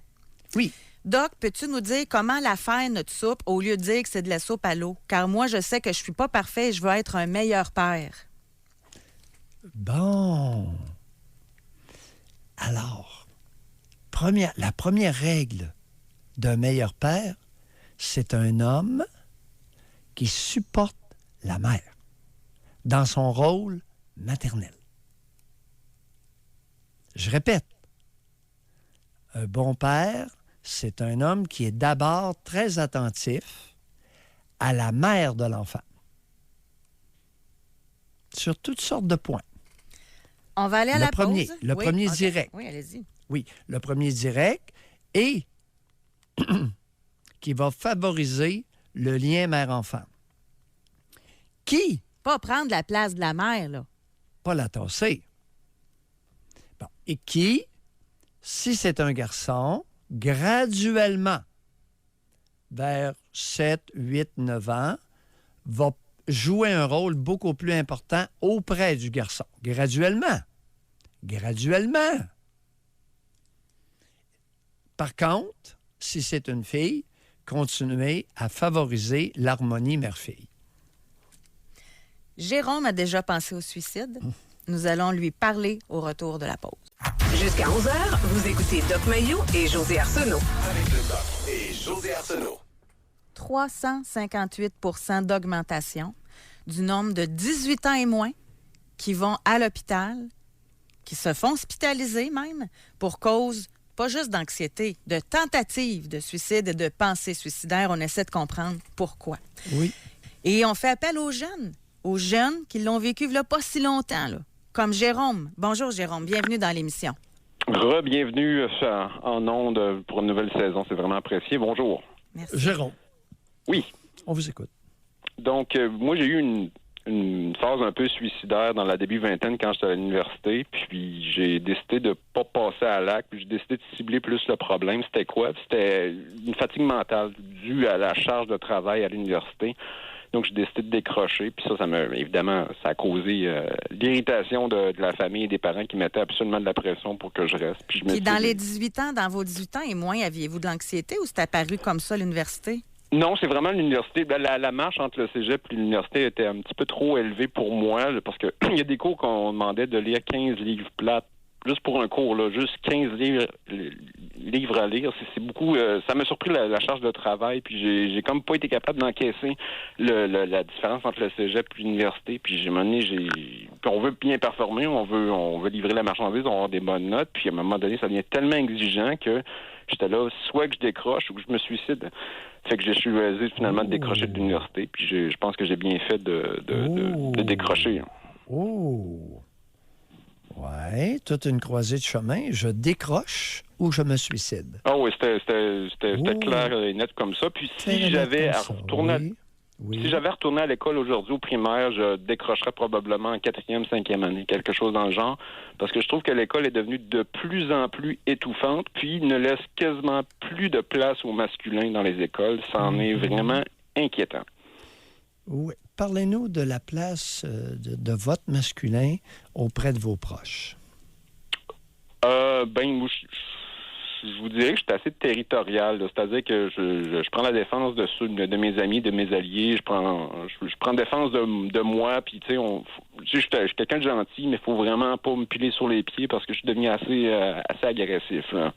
Oui. Doc, peux-tu nous dire comment la faire, notre soupe, au lieu de dire que c'est de la soupe à l'eau? Car moi, je sais que je suis pas parfait et je veux être un meilleur père. Bon. Alors, la première règle d'un meilleur père, c'est un homme qui supporte la mère dans son rôle maternel. Je répète, un bon père, c'est un homme qui est d'abord très attentif à la mère de l'enfant, sur toutes sortes de points. On va aller à la pause. Le premier direct. Oui, allez-y. Oui, le premier direct et qui va favoriser le lien mère-enfant. Qui? Pas prendre la place de la mère, là. Pas la tasser. Bon. Et qui, si c'est un garçon, graduellement, vers 7, 8, 9 ans, va jouer un rôle beaucoup plus important auprès du garçon. Graduellement. Graduellement. Par contre, si c'est une fille, continuez à favoriser l'harmonie mère-fille. Jérôme a déjà pensé au suicide. Nous allons lui parler au retour de la pause. Jusqu'à 11h, vous écoutez Doc Mayou et José Arsenault. Avec le Doc et José Arsenault. 358 % d'augmentation du nombre de 18 ans et moins qui vont à l'hôpital, qui se font hospitaliser même, pour cause pas juste d'anxiété, de tentative de suicide et de pensée suicidaire. On essaie de comprendre pourquoi. Oui. Et on fait appel aux jeunes qui l'ont vécu il n'y a pas si longtemps, là, comme Jérôme. Bonjour Jérôme, bienvenue dans l'émission. Re-bienvenue en ondes pour une nouvelle saison, c'est vraiment apprécié. Bonjour. Merci. Jérôme. Oui. On vous écoute. Donc, moi, j'ai eu une phase un peu suicidaire dans la début vingtaine quand j'étais à l'université, puis j'ai décidé de pas passer à l'acte, puis j'ai décidé de cibler plus le problème. C'était quoi? C'était une fatigue mentale due à la charge de travail à l'université. Donc, j'ai décidé de décrocher. Puis ça a causé l'irritation de la famille et des parents qui mettaient absolument de la pression pour que je reste. Puis dans vos 18 ans et moins, aviez-vous de l'anxiété ou c'est apparu comme ça à l'université? Non, c'est vraiment l'université. La marche entre le cégep et l'université était un petit peu trop élevée pour moi, là, parce que il y a des cours qu'on demandait de lire 15 livres plates. Juste pour un cours, là, juste 15 livres à lire, c'est beaucoup. Ça m'a surpris la charge de travail, puis j'ai comme pas été capable d'encaisser la différence entre le cégep et l'université. Puis j'ai on veut bien performer, on veut livrer la marchandise, on va avoir des bonnes notes. Puis à un moment donné, ça devient tellement exigeant que j'étais là, soit que je décroche ou que je me suicide. Fait que j'ai choisi finalement de décrocher de l'université. Puis je pense que j'ai bien fait de décrocher. Oh! Oui, toute une croisée de chemin. Je décroche ou je me suicide. Ah oui, c'était clair et net comme ça. Puis si j'avais à retourner à l'école aujourd'hui au primaire, je décrocherais probablement en 4e, 5e année, quelque chose dans le genre, parce que je trouve que l'école est devenue de plus en plus étouffante, puis ne laisse quasiment plus de place au masculin dans les écoles. Ça en est vraiment inquiétant. Oui. Parlez-nous de la place de votre masculin auprès de vos proches. Moi, je vous dirais que je suis assez territorial. Là. C'est-à-dire que je prends la défense de mes amis, de mes alliés. Je prends défense de moi. Puis, tu sais, je suis quelqu'un de gentil, mais il faut vraiment pas me piler sur les pieds parce que je suis devenu assez agressif. Là.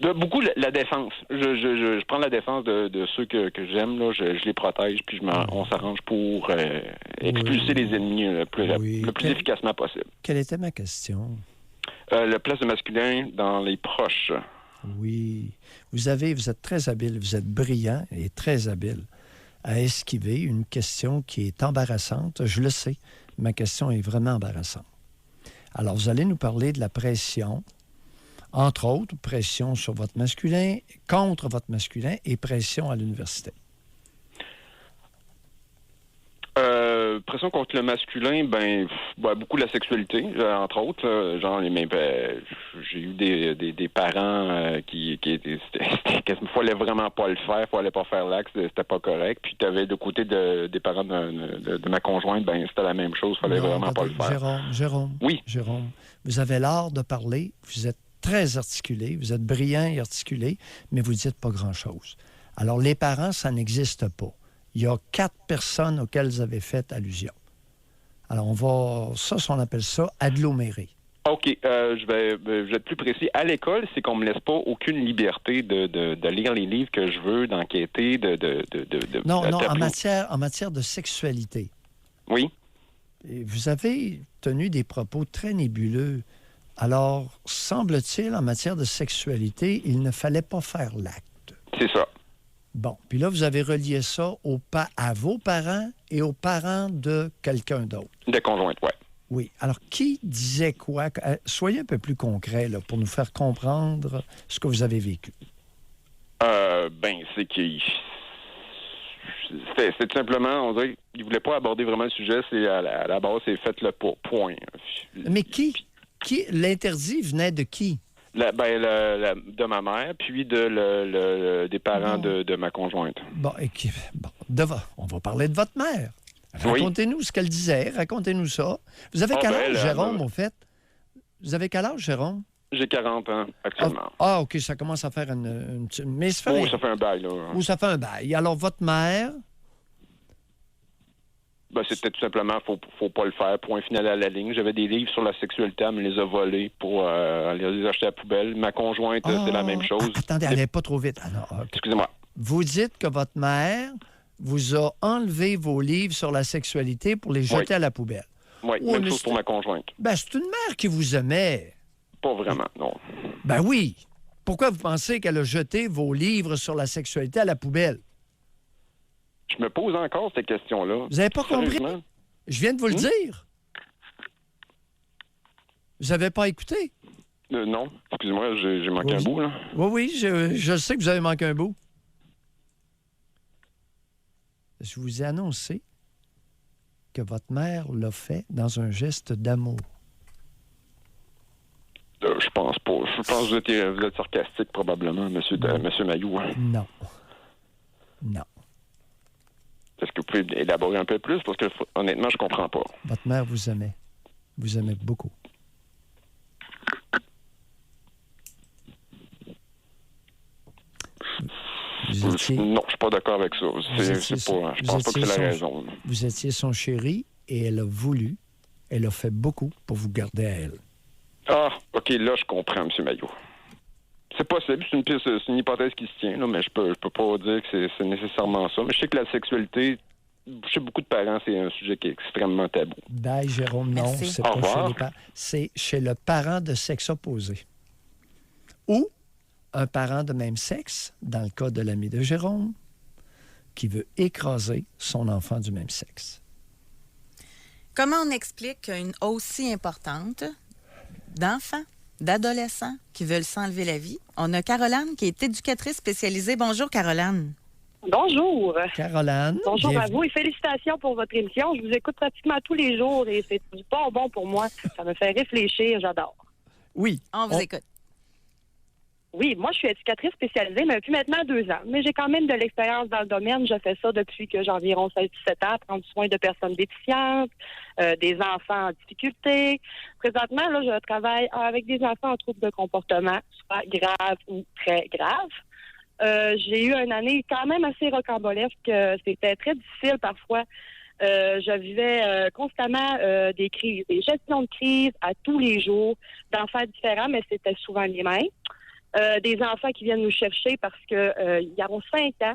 Beaucoup la défense. Je prends la défense de ceux que j'aime, là. Je les protège, puis on s'arrange pour expulser les ennemis le plus efficacement possible. Quelle était ma question? La place de masculin dans les proches. Oui. Vous êtes très habile, vous êtes brillant et très habile à esquiver une question qui est embarrassante. Je le sais, ma question est vraiment embarrassante. Alors, vous allez nous parler de la pression, entre autres, pression sur votre masculin, contre votre masculin et pression à l'université. Pression contre le masculin, beaucoup la sexualité, entre autres. J'ai eu des parents qui étaient... Il fallait vraiment pas le faire, il fallait pas faire l'acte, c'était pas correct. Puis tu avais de côté des parents de ma conjointe, c'était la même chose, il fallait vraiment pas le faire. Jérôme. Oui. Jérôme, vous avez l'art de parler, vous êtes très articulé, vous êtes brillant et articulé, mais vous dites pas grand-chose. Alors, les parents, ça n'existe pas. Il y a 4 personnes auxquelles vous avez fait allusion. Alors, on appelle ça agglomérer. OK. Je vais être plus précis. À l'école, c'est qu'on me laisse pas aucune liberté de lire les livres que je veux, d'enquêter, Non, en matière de sexualité. Oui. Et vous avez tenu des propos très nébuleux. Alors, semble-t-il, en matière de sexualité, il ne fallait pas faire l'acte. C'est ça. Bon, puis là, vous avez relié ça à vos parents et aux parents de quelqu'un d'autre. Des conjointes, oui. Oui. Alors, qui disait quoi? Soyez un peu plus concret là, pour nous faire comprendre ce que vous avez vécu. C'est qu'il... C'est tout simplement, on dirait qu'il ne voulait pas aborder vraiment le sujet. C'est à la base, c'est faites-le pas. Point. Mais qui? L'interdit venait de qui? De ma mère, puis des parents de ma conjointe. Bon, on va parler de votre mère. Racontez-nous ce qu'elle disait. Racontez-nous ça. Vous avez quel âge, Jérôme, au fait? Vous avez quel âge, Jérôme? J'ai 40 ans, actuellement. OK, ça commence à faire une petite... Mais ça fait... ça fait un bail, là. Ça fait un bail. Alors, votre mère... C'était tout simplement, faut pas le faire. Point final à la ligne. J'avais des livres sur la sexualité, elle me les a volés pour aller les acheter à la poubelle. Ma conjointe, c'est la même chose. Attendez, allez pas trop vite. Excusez-moi. Vous dites que votre mère vous a enlevé vos livres sur la sexualité pour les jeter à la poubelle. Oui, même chose pour ma conjointe. C'est une mère qui vous aimait. Pas vraiment, non. Oui. Pourquoi vous pensez qu'elle a jeté vos livres sur la sexualité à la poubelle? Je me pose encore cette question-là. Vous n'avez pas compris? Je viens de vous le dire. Vous n'avez pas écouté? Non. Excusez-moi, j'ai manqué un bout, là. Oui, je sais que vous avez manqué un bout. Je vous ai annoncé que votre mère l'a fait dans un geste d'amour. Je pense pas. Je pense que vous êtes sarcastique, probablement, monsieur Mailloux. Non. Est-ce que vous pouvez élaborer un peu plus? Parce que, honnêtement, je comprends pas. Votre mère vous aimait. Vous aimait beaucoup. Non, je suis pas d'accord avec ça. Je pense pas que c'est la raison. Vous étiez son chéri et elle a fait beaucoup pour vous garder à elle. Ah, OK, là, je comprends, M. Mailloux. C'est possible, c'est une hypothèse qui se tient, là, mais je peux pas dire que c'est nécessairement ça. Mais je sais que la sexualité, chez beaucoup de parents, c'est un sujet qui est extrêmement tabou. Jérôme, non, c'est pas chez les parents. C'est chez le parent de sexe opposé. Ou un parent de même sexe, dans le cas de l'ami de Jérôme, qui veut écraser son enfant du même sexe. Comment on explique une hausse si importante d'enfants, d'adolescents qui veulent s'enlever la vie? On a Caroline qui est éducatrice spécialisée. Bonjour, Caroline. Bonjour. Caroline. Bonjour bienvenue. à vous et félicitations pour votre émission. Je vous écoute pratiquement tous les jours et c'est du bon pour moi. Ça me fait réfléchir, j'adore. Oui. On vous écoute. Oui, moi, je suis éducatrice spécialisée, mais depuis maintenant 2 ans. Mais j'ai quand même de l'expérience dans le domaine. Je fais ça depuis que j'ai environ 16-17 ans, prendre soin de personnes déficientes, des enfants en difficulté. Présentement, là, je travaille avec des enfants en troubles de comportement, soit graves ou très graves. J'ai eu une année quand même assez rocambolesque. C'était très difficile parfois. Je vivais constamment des crises, des gestions de crise à tous les jours, d'enfants différents, mais c'était souvent les mêmes. des enfants qui viennent nous chercher parce que ils ont 5 ans.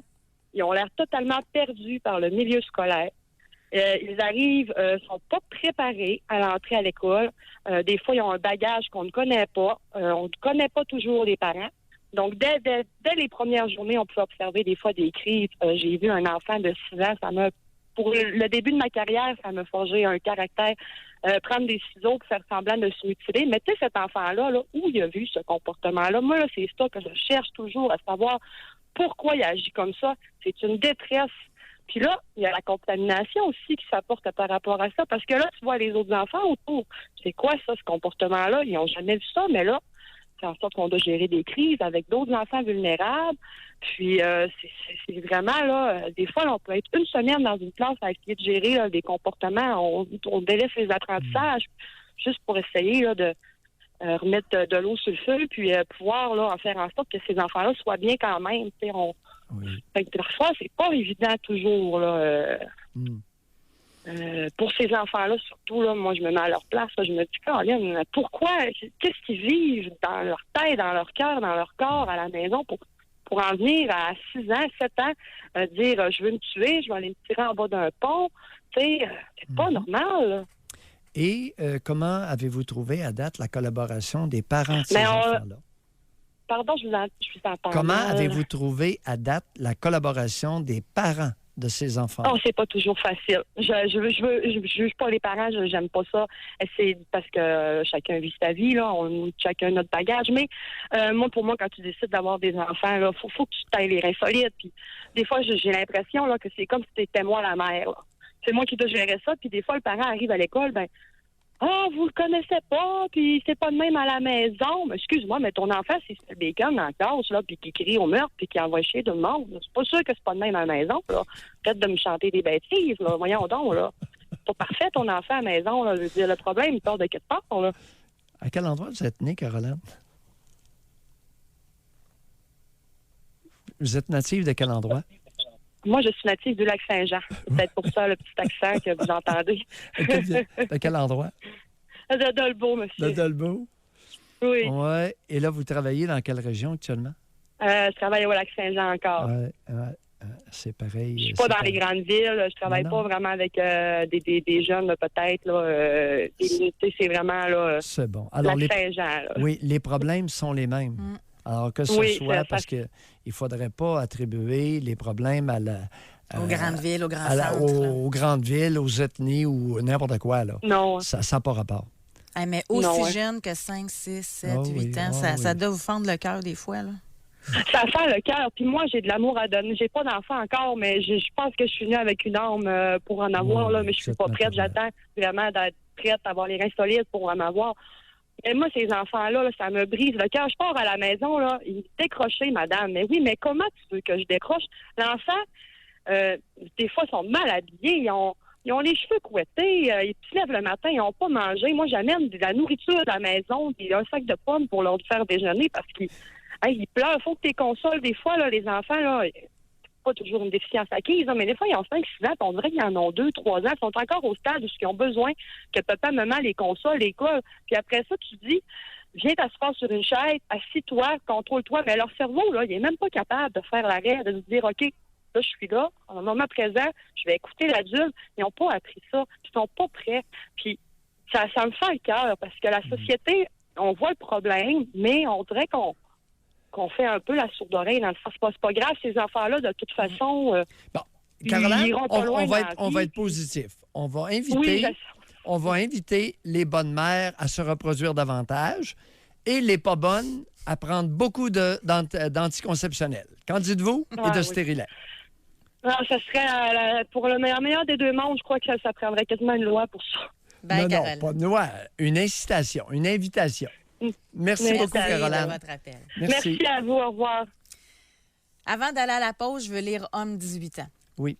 Ils ont l'air totalement perdus par le milieu scolaire. Ils arrivent, sont pas préparés à l'entrée à l'école. Des fois, ils ont un bagage qu'on ne connaît pas. On ne connaît pas toujours les parents. Donc, dès les premières journées, on peut observer des fois des crises. J'ai vu un enfant de 6 ans, pour le début de ma carrière, ça m'a forgé un caractère. Prendre des ciseaux pour faire semblant de se mutiler. Mais tu sais, cet enfant-là, là, où il a vu ce comportement-là? Moi, là, c'est ça que je cherche toujours à savoir pourquoi il agit comme ça. C'est une détresse. Puis là, il y a la contamination aussi qui s'apporte par rapport à ça. Parce que là, tu vois les autres enfants autour. C'est quoi ça, ce comportement-là? Ils n'ont jamais vu ça, mais là, c'est en sorte qu'on doit gérer des crises avec d'autres enfants vulnérables. Puis, c'est vraiment, là, des fois, là, on peut être une semaine dans une classe à essayer de gérer là, des comportements. On délaisse les apprentissages juste pour essayer là, de remettre de l'eau sur le feu puis pouvoir là, en faire en sorte que ces enfants-là soient bien quand même. Fait que parfois, c'est pas évident toujours. Là, pour ces enfants-là, surtout, là, moi, je me mets à leur place. Là, je me dis, Caroline, pourquoi? Qu'est-ce qu'ils vivent dans leur tête, dans leur cœur, dans leur corps à la maison pour en venir à 6 ans, 7 ans, dire je veux me tuer, je vais aller me tirer en bas d'un pont. Tu sais, c'est pas normal. Là. Et comment avez-vous trouvé à date la collaboration des parents de ces enfants-là? Pardon, je vous entends. Comment avez-vous trouvé à date la collaboration des parents de ces enfants? Oh, c'est pas toujours facile. Je juge pas les parents, j'aime pas ça. C'est parce que chacun vit sa vie, là, chacun notre bagage. Mais pour moi, quand tu décides d'avoir des enfants, là, faut que tu t'ailles les reins solides. Puis des fois, j'ai l'impression là que c'est comme si c'était moi la mère. Là. C'est moi qui dois gérer ça. Puis des fois, le parent arrive à l'école, vous le connaissez pas, puis c'est pas de même à la maison. Mais excuse-moi, mais ton enfant, c'est le bacon dans la classe, là, puis qui crie au meurtre, puis qui envoie chier tout le monde. C'est pas sûr que c'est pas de même à la maison, là. Peut-être de me chanter des bêtises, là. Voyons donc, là. C'est pas parfait, ton enfant à la maison, là. Je veux dire, le problème, il part de quelque part, là. À quel endroit vous êtes née, Caroline? Vous êtes native de quel endroit? Moi, je suis native du Lac-Saint-Jean. C'est peut-être pour ça le petit accent que vous entendez. De quel endroit? De Dolbeau, monsieur. De Dolbeau? Oui. Oui. Et là, vous travaillez dans quelle région actuellement? Je travaille au Lac-Saint-Jean encore. Oui, c'est pareil. Je suis pas dans les grandes villes. Je travaille pas vraiment avec des jeunes, là, peut-être. Là, c'est vraiment là, c'est bon. Alors, Lac-Saint-Jean. Oui, les problèmes sont les mêmes. Alors que ce soit, parce qu'il ne faudrait pas attribuer les problèmes aux grandes villes, aux grands centres. Aux grandes villes, aux ethnies ou n'importe quoi. Là. Non. Ça n'a pas rapport. Mais aussi jeune que 5, 6, 7, 8 ans, ça doit vous fendre le cœur des fois. Là. Ça fend le cœur. Puis moi, j'ai de l'amour à donner. J'ai pas d'enfant encore, mais je pense que je suis venue avec une arme pour en avoir. Là, mais je suis pas prête. J'attends vraiment d'être prête à avoir les reins solides pour en avoir. Et moi, ces enfants-là, là, ça me brise le cœur. Je pars à la maison, là, ils me décrochent, madame. Mais oui, mais comment tu veux que je décroche? L'enfant, des fois, ils sont mal habillés. Ils ont les cheveux couettés. Ils se lèvent le matin, ils n'ont pas mangé. Moi, j'amène de la nourriture à la maison, puis un sac de pommes pour leur faire déjeuner parce qu'ils pleurent. Il faut que tu les consoles. Des fois, là, les enfants, là, pas toujours une déficience acquise, mais des fois, ils ont 5, 6 ans, puis on dirait qu'ils en ont 2, 3 ans. Ils sont encore au stade où ils ont besoin que papa, maman les console, les colle. Puis après ça, tu dis, viens t'asseoir sur une chaise, assis-toi, contrôle-toi. Mais leur cerveau, là, il est même pas capable de faire l'arrêt, de se dire, OK, là, je suis là, en un moment présent, je vais écouter l'adulte. Ils n'ont pas appris ça. Ils sont pas prêts. Puis ça me fait le cœur, parce que la société, on voit le problème, mais on dirait qu'on fait un peu la sourde oreille dans le sens, c'est pas grave, ces enfants-là, de toute façon, Caroline, on va être positif. On va inviter les bonnes mères à se reproduire davantage et les pas bonnes à prendre beaucoup d'anticonceptionnels. Qu'en dites-vous? Et de stérilet. Non, ça serait, pour le meilleur des deux mondes, je crois que ça prendrait quasiment une loi pour ça. Non, pas une loi, une incitation, une invitation. Merci beaucoup, Caroline. Votre appel. Merci à vous. Au revoir. Avant d'aller à la pause, je veux lire Homme 18 ans. Oui.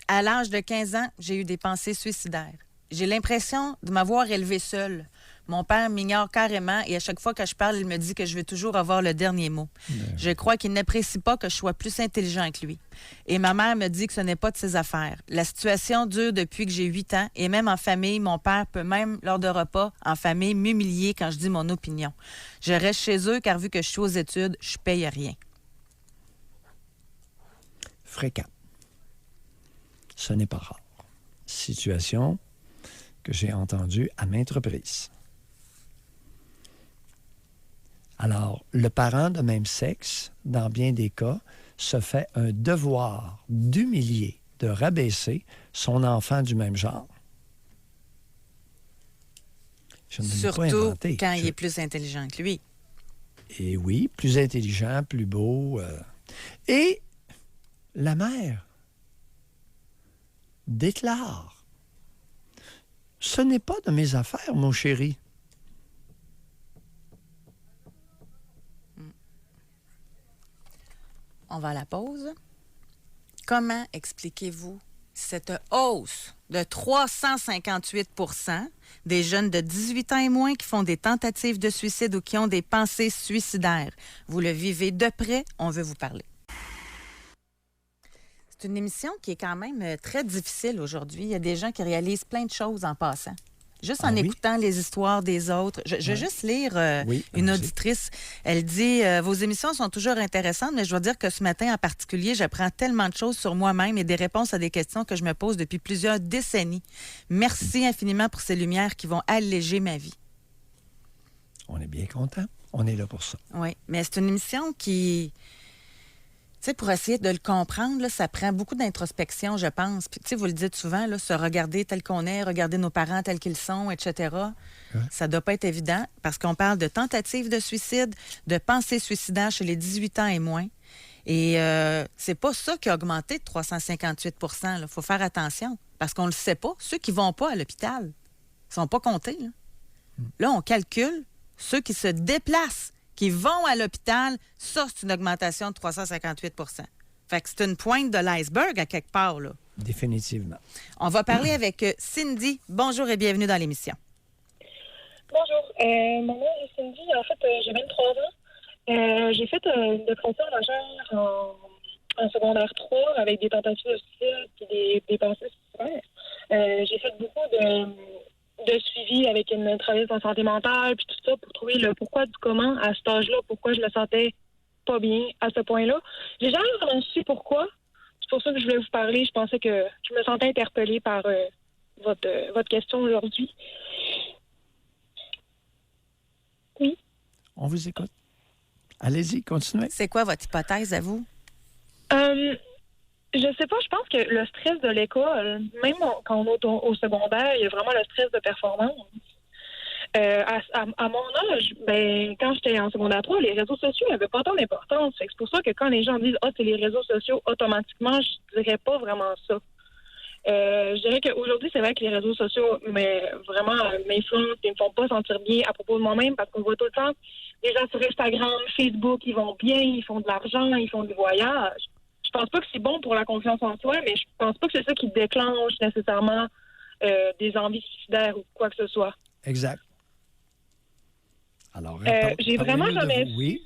À l'âge de 15 ans, j'ai eu des pensées suicidaires. J'ai l'impression de m'avoir élevée seule. Mon père m'ignore carrément et à chaque fois que je parle, il me dit que je vais toujours avoir le dernier mot. Je crois qu'il n'apprécie pas que je sois plus intelligent que lui. Et ma mère me dit que ce n'est pas de ses affaires. La situation dure depuis que j'ai 8 ans et même en famille, mon père peut même, lors de repas, en famille, m'humilier quand je dis mon opinion. Je reste chez eux car vu que je suis aux études, je paye rien. Fréquent. Ce n'est pas rare. Situation que j'ai entendue à maintes reprises. Alors, le parent de même sexe, dans bien des cas, se fait un devoir d'humilier, de rabaisser son enfant du même genre. Je ne l'ai pas Surtout inventé. quand il est plus intelligent que lui. Et oui, plus intelligent, plus beau. Et la mère déclare: ce n'est pas de mes affaires, mon chéri. On va à la pause. Comment expliquez-vous cette hausse de 358 % des jeunes de 18 ans et moins qui font des tentatives de suicide ou qui ont des pensées suicidaires? Vous le vivez de près, on veut vous parler. C'est une émission qui est quand même très difficile aujourd'hui. Il y a des gens qui réalisent plein de choses en passant. Juste en écoutant les histoires des autres. Je vais juste lire une auditrice. Elle dit « Vos émissions sont toujours intéressantes, mais je dois dire que ce matin en particulier, j'apprends tellement de choses sur moi-même et des réponses à des questions que je me pose depuis plusieurs décennies. Merci infiniment pour ces lumières qui vont alléger ma vie. » On est bien content. On est là pour ça. Oui, mais c'est une émission qui... Tu sais, pour essayer de le comprendre, là, ça prend beaucoup d'introspection, je pense. Puis, tu sais, vous le dites souvent, là, se regarder tel qu'on est, regarder nos parents tels qu'ils sont, etc. Ouais. Ça ne doit pas être évident parce qu'on parle de tentatives de suicide, de pensées suicidaires chez les 18 ans et moins. Et c'est pas ça qui a augmenté de 358 %. Il faut faire attention parce qu'on ne le sait pas. Ceux qui ne vont pas à l'hôpital ne sont pas comptés. Là, on calcule ceux qui se déplacent, qui vont à l'hôpital, ça, c'est une augmentation de 358 %. Fait que c'est une pointe de l'iceberg à quelque part, là. Définitivement. On va parler avec Cindy. Bonjour et bienvenue dans l'émission. Bonjour. Mon nom est Cindy. En fait, j'ai 23 ans. J'ai fait une dépression majeure en secondaire 3 avec des tentatives de suicide et des pensées suicidaires. J'ai fait beaucoup de suivi avec une travailleuse en santé mentale, puis tout ça, pour trouver le pourquoi du comment à cet âge-là, pourquoi je me sentais pas bien à ce point-là. J'ai jamais vraiment su pourquoi. C'est pour ça que je voulais vous parler. Je pensais que je me sentais interpellée par votre question aujourd'hui. Oui. On vous écoute. Allez-y, continuez. C'est quoi votre hypothèse à vous? Je sais pas, je pense que le stress de l'école, même quand on est au secondaire, il y a vraiment le stress de performance. À mon âge, quand j'étais en secondaire 3, les réseaux sociaux n'avaient pas tant d'importance. C'est pour ça que quand les gens disent « Ah, c'est les réseaux sociaux », automatiquement, je dirais pas vraiment ça. Je dirais qu'aujourd'hui, c'est vrai que les réseaux sociaux m'influencent et me font pas sentir bien à propos de moi-même parce qu'on voit tout le temps les gens sur Instagram, Facebook, ils vont bien, ils font de l'argent, ils font des voyages. Je pense pas que c'est bon pour la confiance en soi, mais je pense pas que c'est ça qui déclenche nécessairement des envies suicidaires ou quoi que ce soit. Exact. Alors, j'ai vraiment jamais su.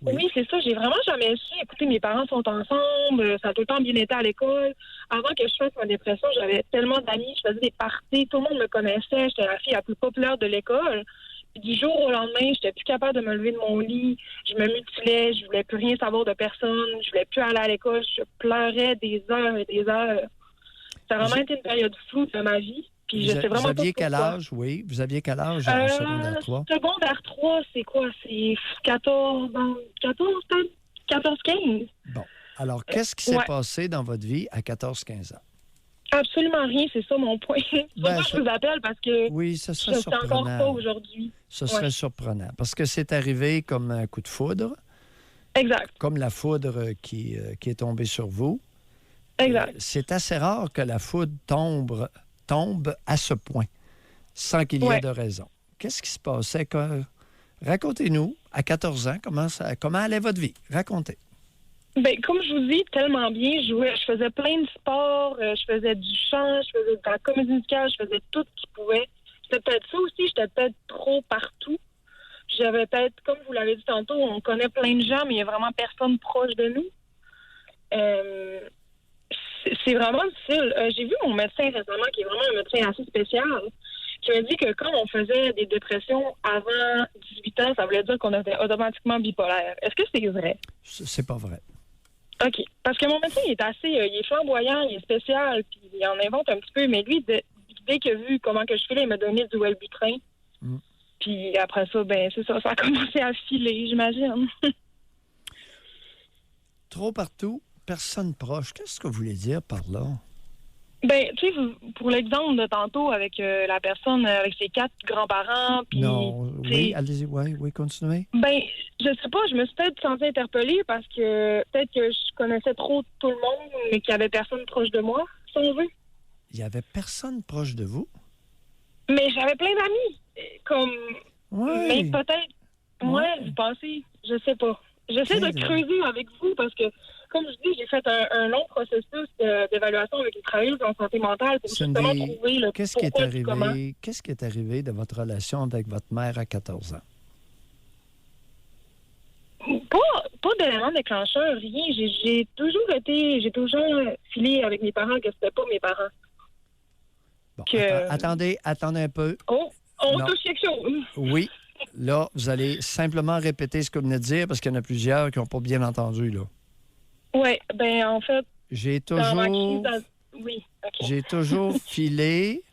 Oui, c'est ça. J'ai vraiment jamais su. Écoutez, mes parents sont ensemble. Ça a tout le temps bien été à l'école. Avant que je fasse ma dépression, j'avais tellement d'amis. Je faisais des parties. Tout le monde me connaissait. J'étais la fille la plus populaire de l'école. Puis du jour au lendemain, j'étais plus capable de me lever de mon lit. Je me mutilais. Je voulais plus rien savoir de personne. Je voulais plus aller à l'école. Je pleurais des heures et des heures. Ça a vraiment été une période floue de ma vie. Puis je sais vraiment vous aviez pas quel âge, oui? Vous aviez quel âge en secondaire 3? Secondaire 3, c'est quoi? C'est 14, 15. Bon. Alors, qu'est-ce qui s'est passé dans votre vie à 14-15 ans? Absolument rien, c'est ça mon point. C'est pour ça que je vous appelle, parce que ce serait je ne sais encore pas aujourd'hui. Ce serait surprenant, parce que c'est arrivé comme un coup de foudre. Exact. Comme la foudre qui est tombée sur vous. Exact. C'est assez rare que la foudre tombe à ce point, sans qu'il y ait de raison. Qu'est-ce qui se passait? Racontez-nous, à 14 ans, comment allait votre vie? Racontez. Comme je vous dis, tellement bien. Je faisais plein de sports, je faisais du chant, je faisais de la comédie musicale, je faisais tout ce qui pouvait. c'était peut-être ça aussi. J'étais peut-être trop partout. J'avais peut-être, comme vous l'avez dit tantôt, on connaît plein de gens, mais il n'y a vraiment personne proche de nous. C'est vraiment difficile. J'ai vu mon médecin récemment, qui est vraiment un médecin assez spécial, qui m'a dit que quand on faisait des dépressions avant 18 ans, ça voulait dire qu'on était automatiquement bipolaire. Est-ce que c'est vrai? C'est pas vrai. OK. Parce que mon médecin, il est flamboyant, il est spécial, puis il en invente un petit peu, mais lui, dès qu'il a vu comment que je filais, il m'a donné du Wellbutrin. Puis après ça, c'est ça, ça a commencé à filer, j'imagine. Trop partout, personne proche. Qu'est-ce que vous voulez dire par là? Tu sais, pour l'exemple de tantôt avec la personne avec ses 4 grands-parents, puis... Non, oui, allez-y, oui, continuez. Je sais pas, je me suis peut-être sentie interpellée parce que peut-être que je connaissais trop tout le monde, mais qu'il y avait personne proche de moi, si on veut. Il y avait personne proche de vous? Mais j'avais plein d'amis. Mais peut-être. Ouais. Vous pensez? Je sais pas. J'essaie de creuser avec vous parce que, comme je dis, j'ai fait un long processus d'évaluation avec les travailleurs en santé mentale pour justement trouver le pourquoi du comment. Qu'est-ce qui est arrivé de votre relation avec votre mère à 14 ans? Pas d'élément déclencheur, rien. J'ai toujours filé avec mes parents que c'était pas mes parents. Bon, attendez un peu. Oh, on touche quelque chose. Oui. Là, vous allez simplement répéter ce que vous venez de dire parce qu'il y en a plusieurs qui n'ont pas bien entendu, là. Oui, en fait... J'ai toujours... Oui, OK. J'ai toujours filé...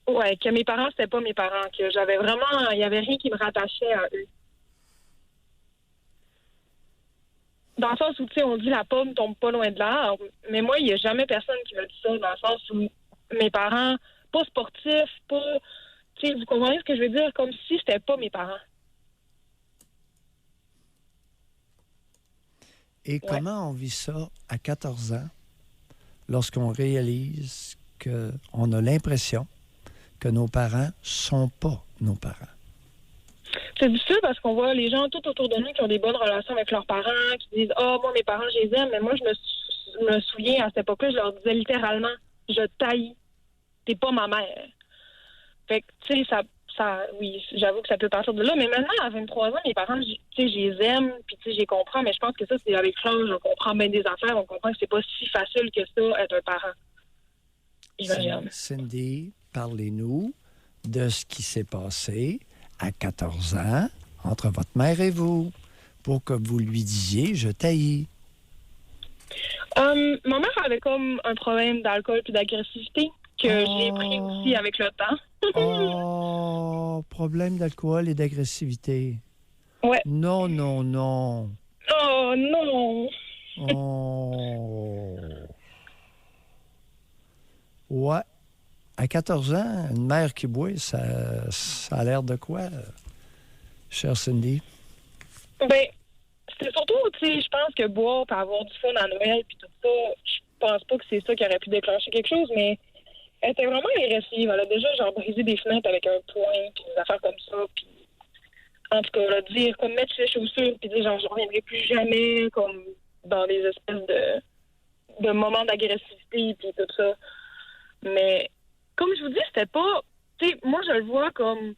Oui, que mes parents, c'était pas mes parents. Que j'avais vraiment... Il n'y avait rien qui me rattachait à eux. Dans le sens où, tu sais, on dit la pomme tombe pas loin de l'arbre. Mais moi, il n'y a jamais personne qui m'a dit ça. Dans le sens où mes parents, pas sportifs, pas... Tu sais, vous comprenez ce que je veux dire? Comme si c'était pas mes parents. Et comment on vit ça à 14 ans lorsqu'on réalise qu'on a l'impression que nos parents sont pas nos parents? C'est difficile parce qu'on voit les gens tout autour de nous qui ont des bonnes relations avec leurs parents, qui disent « Ah, moi, mes parents, je les aime. » Mais moi, je me souviens, à cette époque-là, je leur disais littéralement « Je t'haïs. T'es pas ma mère. » Fait que, tu sais, oui, j'avoue que ça peut partir de là. Mais maintenant, à 23 ans, mes parents, tu sais, je les aime, puis tu sais, je les comprends. Mais je pense que ça, c'est avec l'âge, on comprend bien des affaires. On comprend que c'est pas si facile que ça, être un parent. J'imagine. Cindy, parlez-nous de ce qui s'est passé à 14 ans entre votre mère et vous pour que vous lui disiez « Je t'haïs ». Ma mère avait comme un problème d'alcool puis d'agressivité que j'ai pris aussi avec le temps. Problème d'alcool et d'agressivité. Ouais. Non. Oh, non. Ouais. À 14 ans, une mère qui boit, ça a l'air de quoi, chère Cindy? C'était surtout, tu sais, je pense que boire et avoir du fun à Noël puis tout ça, je pense pas que c'est ça qui aurait pu déclencher quelque chose, mais elle était vraiment agressive. Elle a déjà, brisé des fenêtres avec un poing puis des affaires comme ça, puis en tout cas, elle a dire, comme mettre ses chaussures puis dire, je reviendrai plus jamais, comme dans des espèces de moments d'agressivité puis tout ça. Mais comme je vous dis, c'était pas... Tu sais, moi, je le vois comme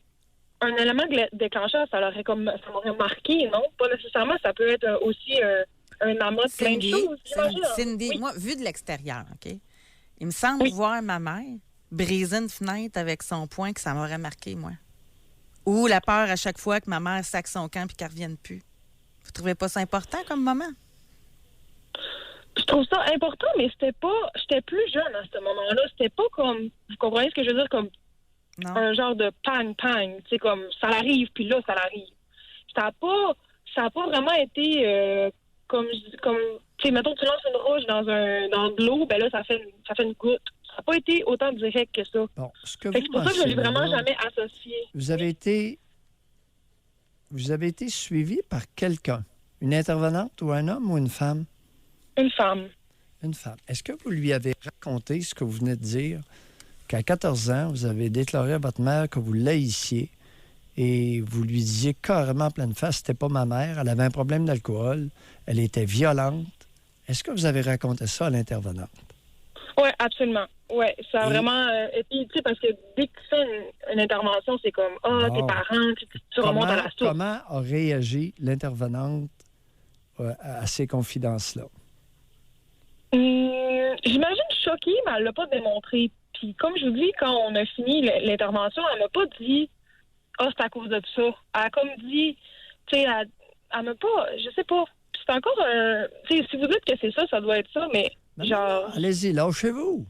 un élément déclencheur. Ça m'aurait marqué, non? Pas nécessairement. Ça peut être aussi un amas de plein de choses. Cindy, oui. Moi, vu de l'extérieur, OK? Il me semble voir ma mère briser une fenêtre avec son poing que ça m'aurait marqué, moi. Ou la peur à chaque fois que ma mère sac son camp puis qu'elle ne revienne plus. Vous trouvez pas ça important comme moment? Je trouve ça important, mais c'était pas... J'étais plus jeune à ce moment-là. C'était pas comme... Vous comprenez ce que je veux dire? Comme un genre de pang-pang. Tu sais, comme ça l'arrive, puis là, ça l'arrive. Ça a pas vraiment été comme... Tu sais, mettons, tu lances une roche dans de l'eau, ben là, ça fait une goutte. Ça n'a pas été autant direct que ça. Bon, c'est pour ça que je ne l'ai vraiment jamais associé. Vous avez été suivi par quelqu'un? Une intervenante ou un homme ou une femme? Une femme. Une femme. Est-ce que vous lui avez raconté ce que vous venez de dire, qu'à 14 ans, vous avez déclaré à votre mère que vous l'haïssiez et vous lui disiez carrément en pleine face, c'était pas ma mère, elle avait un problème d'alcool, elle était violente. Est-ce que vous avez raconté ça à l'intervenante? Oui, absolument. Oui, ça a vraiment... et puis, tu sais, parce que dès que tu fais une intervention, c'est comme, tes parents, tu remontes à la source. Comment a réagi l'intervenante à ces confidences-là? J'imagine choquée, mais elle l'a pas démontré. Puis, comme je vous dis, quand on a fini l'intervention, elle m'a pas dit, c'est à cause de ça. Elle a comme dit, tu sais, elle m'a pas... Je sais pas. C'est encore... tu sais, si vous dites que c'est ça, ça doit être ça, mais genre... Non, allez-y, lâchez-vous.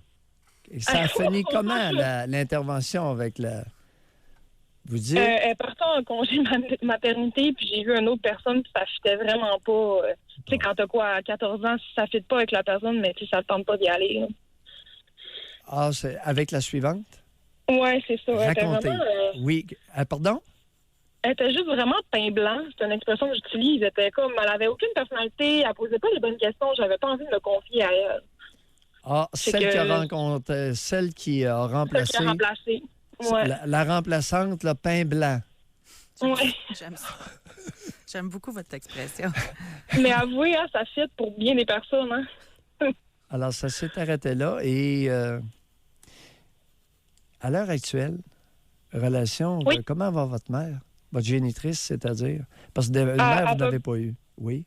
Et ça a fini comment, l'intervention avec la... Vous dites? Elle partait en congé maternité, puis j'ai vu une autre personne, puis ça fitait vraiment pas. Tu sais, quand t'as quoi, à 14 ans, si ça fit pas avec la personne, mais tu sais, ça te tente pas d'y aller. Là. Ah, c'est avec la suivante? Oui, c'est ça. Racontez. Vraiment, Oui. Pardon? Elle était juste vraiment pain blanc. C'est une expression que j'utilise. Elle était comme, elle avait aucune personnalité, elle posait pas les bonnes questions. J'avais pas envie de me confier à elle. Ah, celle qui a remplacé. Celle qui a remplacé. Ouais. La remplaçante, le pain blanc. Oui. J'aime ça. J'aime beaucoup votre expression. Mais avouez, ça fit pour bien des personnes. Hein? Alors, ça s'est arrêté là. Et à l'heure actuelle, relation, comment va votre mère? Votre génitrice, c'est-à-dire? Parce que une mère, vous n'avez pas eu. Oui?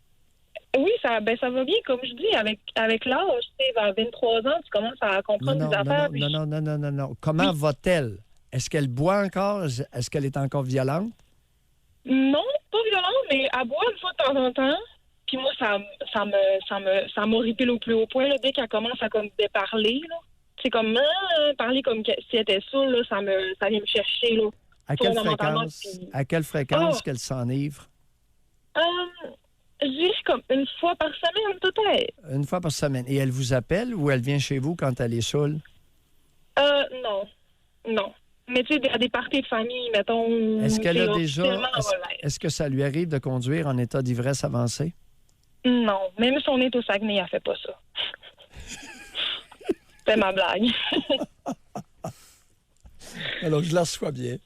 Oui, ça va bien. Comme je dis, avec l'âge, tu sais, vers 23 ans, tu commences à comprendre des affaires. Non. Comment va-t-elle? Est-ce qu'elle boit encore? Est-ce qu'elle est encore violente? Non, pas violente, mais elle boit une fois de temps en temps. Puis moi, ça m'horripile au plus haut point. Là, dès qu'elle commence à comme déparler, là. C'est comme parler comme si elle était saoule, là, ça vient me chercher. Là, à quelle fréquence qu'elle s'enivre? Je dirais comme une fois par semaine, peut-être. Une fois par semaine. Et elle vous appelle ou elle vient chez vous quand elle est saoule? Non. Mais tu sais, à des parties de famille, mettons... Est-ce qu'elle a déjà... Est-ce que ça lui arrive de conduire en état d'ivresse avancée? Non. Même si on est au Saguenay, elle fait pas ça. C'est ma blague. Alors, je la reçois bien.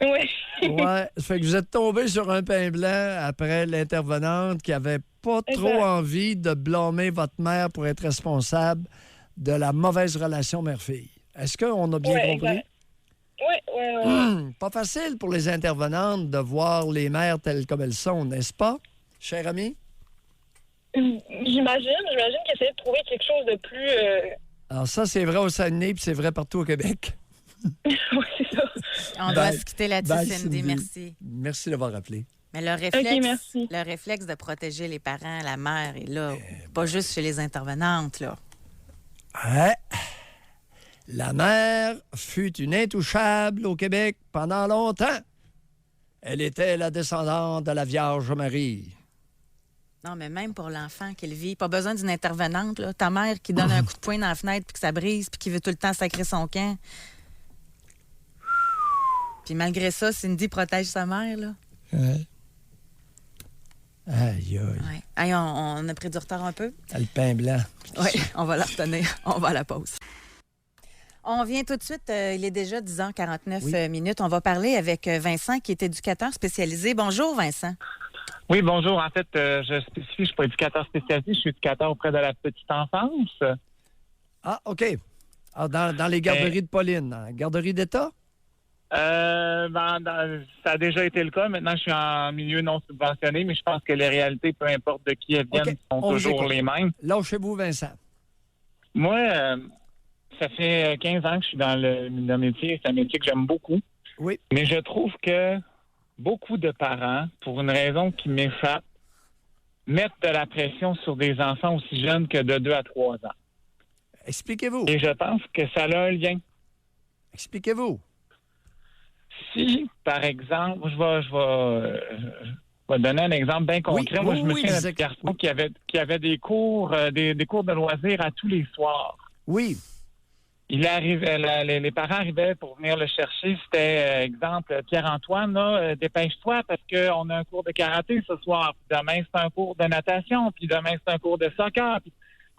Oui. Ouais, ça fait que vous êtes tombé sur un pain blanc après l'intervenante qui avait pas trop envie de blâmer votre mère pour être responsable de la mauvaise relation mère-fille. Est-ce qu'on a bien compris? Oui. Pas facile pour les intervenantes de voir les mères telles comme elles sont, n'est-ce pas, cher ami? J'imagine qu'elle essaie de trouver quelque chose de plus... Alors ça, c'est vrai au Saguenay, puis c'est vrai partout au Québec. Oui, c'est ça. On doit se quitter là-dessus, Cindy. Merci. Merci d'avoir rappelé. Mais le réflexe de protéger les parents, la mère est là, pas juste chez les intervenantes, là. Ouais. La mère fut une intouchable au Québec pendant longtemps. Elle était la descendante de la Vierge Marie. Non, mais même pour l'enfant qu'elle vit, pas besoin d'une intervenante, là. Ta mère qui donne un coup de poing dans la fenêtre puis que ça brise puis qui veut tout le temps sacrer son camp. Puis malgré ça, Cindy protège sa mère, là. Ouais. Aïe, aïe. Ouais. Aïe, on a pris du retard un peu. Le pain blanc. Oui, on va la retenir. On va à la pause. On vient tout de suite. Il est déjà 10h49 minutes. On va parler avec Vincent, qui est éducateur spécialisé. Bonjour, Vincent. Oui, bonjour. En fait, je spécifie, je ne suis pas éducateur spécialisé. Je suis éducateur auprès de la petite enfance. Ah, OK. Alors, dans les garderies de Pauline, hein? Garderie d'État? Ça a déjà été le cas. Maintenant, je suis en milieu non subventionné, mais je pense que les réalités, peu importe de qui elles viennent, sont toujours les mêmes. Lâchez-vous, Vincent. Moi, ça fait 15 ans que je suis dans le métier. C'est un métier que j'aime beaucoup. Oui. Mais je trouve que beaucoup de parents, pour une raison qui m'échappe, mettent de la pression sur des enfants aussi jeunes que de 2 à 3 ans. Expliquez-vous. Et je pense que ça a un lien. Expliquez-vous. Si, par exemple, je vais donner un exemple bien concret. Moi, je me souviens d'un garçon qui avait des cours, des cours de loisirs à tous les soirs. Oui. Il arrivait, les parents arrivaient pour venir le chercher. C'était, exemple, Pierre-Antoine, là, dépêche-toi parce qu'on a un cours de karaté ce soir. Puis demain, c'est un cours de natation. Puis demain, c'est un cours de soccer.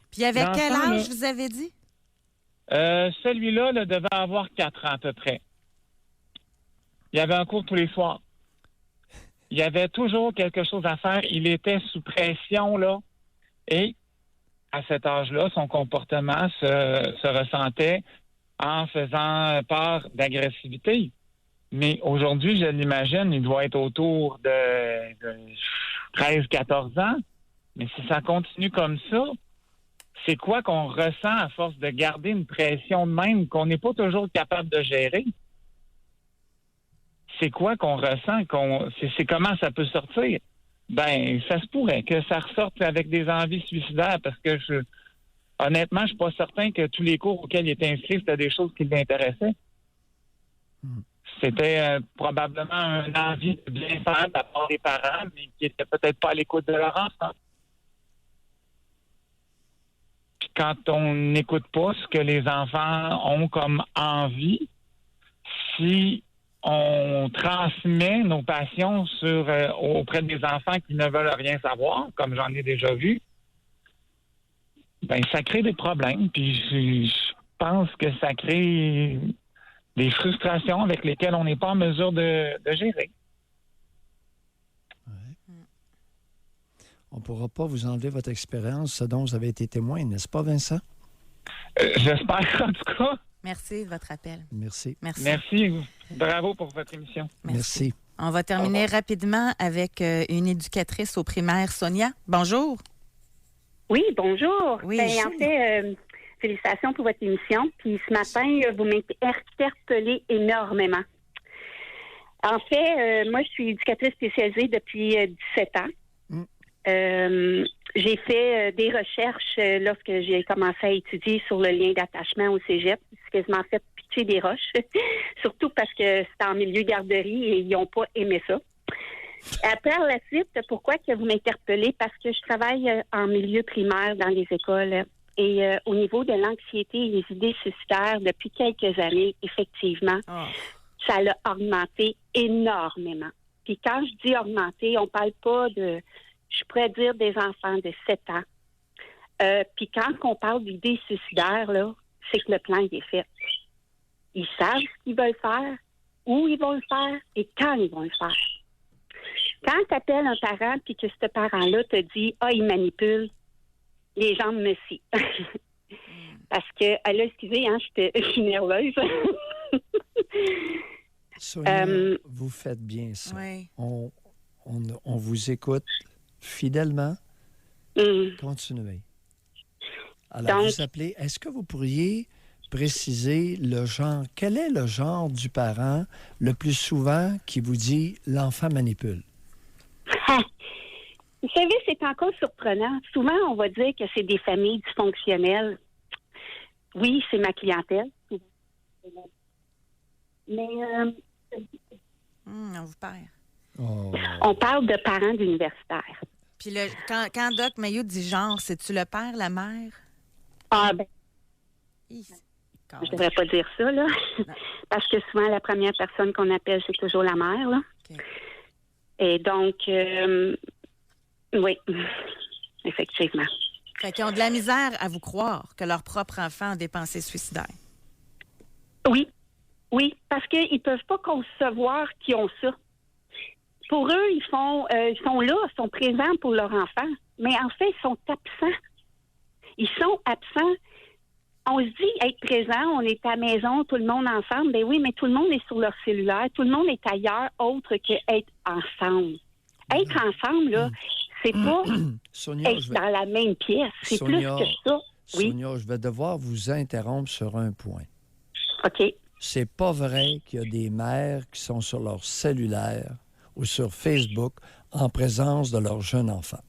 Puis avec quel âge, vous avez dit? Celui-là devait avoir 4 ans à peu près. Il y avait un cours tous les soirs. Il y avait toujours quelque chose à faire. Il était sous pression, là. Et à cet âge-là, son comportement se ressentait en faisant part d'agressivité. Mais aujourd'hui, je l'imagine, il doit être autour de 13-14 ans. Mais si ça continue comme ça, c'est quoi qu'on ressent à force de garder une pression de même qu'on n'est pas toujours capable de gérer? C'est quoi qu'on ressent? C'est comment ça peut sortir? Ben, ça se pourrait que ça ressorte avec des envies suicidaires parce que honnêtement, je suis pas certain que tous les cours auxquels il était inscrit, c'était des choses qui l'intéressaient. C'était probablement une envie de bien faire de la part des parents, mais qui était peut-être pas à l'écoute de leur enfant. Puis quand on n'écoute pas ce que les enfants ont comme envie, si on transmet nos passions auprès des enfants qui ne veulent rien savoir, comme j'en ai déjà vu, ben ça crée des problèmes. Puis je pense que ça crée des frustrations avec lesquelles on n'est pas en mesure de gérer. On ne pourra pas vous enlever votre expérience, ce dont vous avez été témoin, n'est-ce pas, Vincent? J'espère, en tout cas. Merci de votre appel. Merci. Merci. Bravo pour votre émission. Merci. On va terminer rapidement avec une éducatrice au primaire, Sonia. Bonjour. Oui, bonjour. Oui, en fait, félicitations pour votre émission. Puis ce matin, vous m'interpellez énormément. En fait, moi, je suis éducatrice spécialisée depuis 17 ans. J'ai fait des recherches lorsque j'ai commencé à étudier sur le lien d'attachement au cégep. C'est quasiment fait pitcher des roches, surtout parce que c'est en milieu garderie et ils n'ont pas aimé ça. Après, la suite, pourquoi que vous m'interpellez? Parce que je travaille en milieu primaire dans les écoles et au niveau de l'anxiété et des idées suicidaires, depuis quelques années, effectivement, ça l'a augmenté énormément. Puis quand je dis augmenté, on parle pas de... Je pourrais dire des enfants de 7 ans. Puis quand on parle d'idées suicidaires, là, c'est que le plan il est fait. Ils savent ce qu'ils veulent faire, où ils vont le faire et quand ils vont le faire. Quand tu appelles un parent puis que ce parent-là te dit « Ah, il manipule », les gens me scient. Parce que, là, excusez, hein, je suis nerveuse. Sonia, vous faites bien ça. Oui. On vous écoute fidèlement. Continuez. Alors, vous appelez. Est-ce que vous pourriez préciser le genre? Quel est le genre du parent le plus souvent qui vous dit « l'enfant manipule » ? Vous savez, c'est encore surprenant. Souvent, on va dire que c'est des familles dysfonctionnelles. Oui, c'est ma clientèle. Mais... on vous perd. On parle de parents d'universitaires. Puis quand Doc Mailloux dit genre, c'est-tu le père, la mère? Ah, ben... Je devrais pas dire ça, là. Parce que souvent, la première personne qu'on appelle, c'est toujours la mère, là. Okay. Et donc, oui, effectivement. Fait qu'ils ont de la misère à vous croire que leur propre enfant a des pensées suicidaires. Oui, parce qu'ils ne peuvent pas concevoir qu'ils ont ça. Pour eux, ils sont là, ils sont présents pour leur enfant, mais en fait, ils sont absents. Ils sont absents. On se dit être présent, on est à la maison, tout le monde ensemble. Ben oui, mais tout le monde est sur leur cellulaire, tout le monde est ailleurs, autre que être ensemble. Être ensemble, là, c'est pas Sonia, être dans la même pièce. C'est Sonia, plus que ça. Oui. Sonia, je vais devoir vous interrompre sur un point. OK. C'est pas vrai qu'il y a des mères qui sont sur leur cellulaire ou sur Facebook en présence de leur jeune enfant.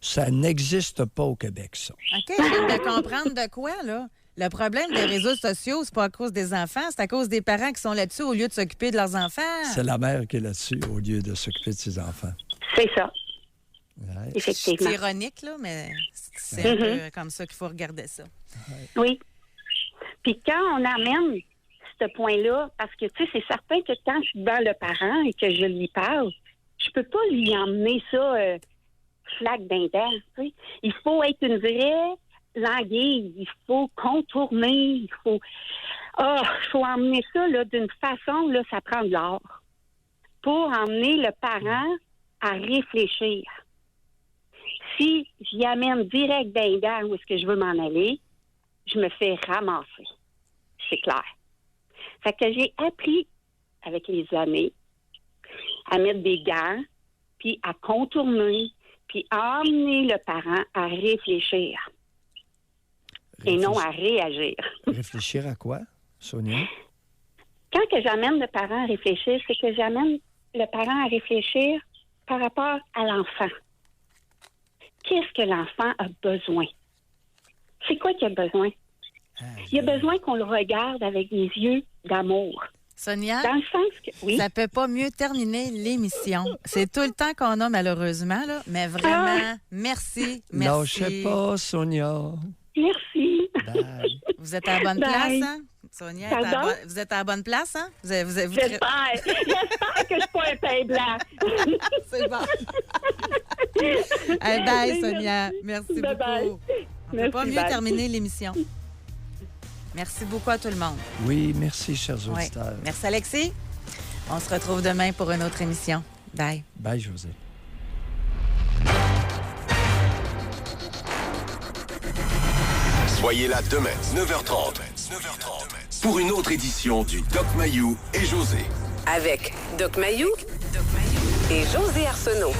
Ça n'existe pas au Québec, ça. OK, je viens de comprendre de quoi, là. Le problème des réseaux sociaux, c'est pas à cause des enfants, c'est à cause des parents qui sont là-dessus au lieu de s'occuper de leurs enfants. C'est la mère qui est là-dessus au lieu de s'occuper de ses enfants. C'est ça. Ouais. Effectivement. C'est ironique, là, mais c'est un peu comme ça qu'il faut regarder ça. Ouais. Oui. Puis quand on amène ce point-là, parce que, tu sais, c'est certain que quand je suis devant le parent et que je lui parle, je peux pas lui emmener ça flaque d'un dent, tu sais. Il faut être une vraie languille, il faut contourner, il faut emmener ça là, d'une façon, là, ça prend de l'art, pour emmener le parent à réfléchir. si j'y amène direct d'un dents où est-ce que je veux m'en aller, je me fais ramasser. C'est clair. Fait que j'ai appris, avec les années, à mettre des gants, puis à contourner, puis à emmener le parent à réfléchir. Et non à réagir. Réfléchir à quoi, Sonia? Quand que j'amène le parent à réfléchir, c'est que j'amène le parent à réfléchir par rapport à l'enfant. Qu'est-ce que l'enfant a besoin? C'est quoi qu'il a besoin? Il a besoin qu'on le regarde avec des yeux d'amour. Sonia, dans le sens que, oui. Ça peut pas mieux terminer l'émission. C'est tout le temps qu'on a, malheureusement, là, mais vraiment, merci. Lâchez pas, Sonia. Merci. Bye. Vous êtes à la bonne place, hein? Sonia, vous êtes à la bonne place, hein? J'espère que je ne suis pas un pain blanc. C'est bon. Hey, bye, Sonia. Merci bye beaucoup. Bye. On ne peut pas mieux terminer l'émission. Merci beaucoup à tout le monde. Oui, merci, chers auditeurs. Oui. Merci, Alexis. On se retrouve demain pour une autre émission. Bye. Bye, José. Soyez là demain, 9h30, pour une autre édition du Doc Mayou et José. Avec Doc Mayou et José Arsenault.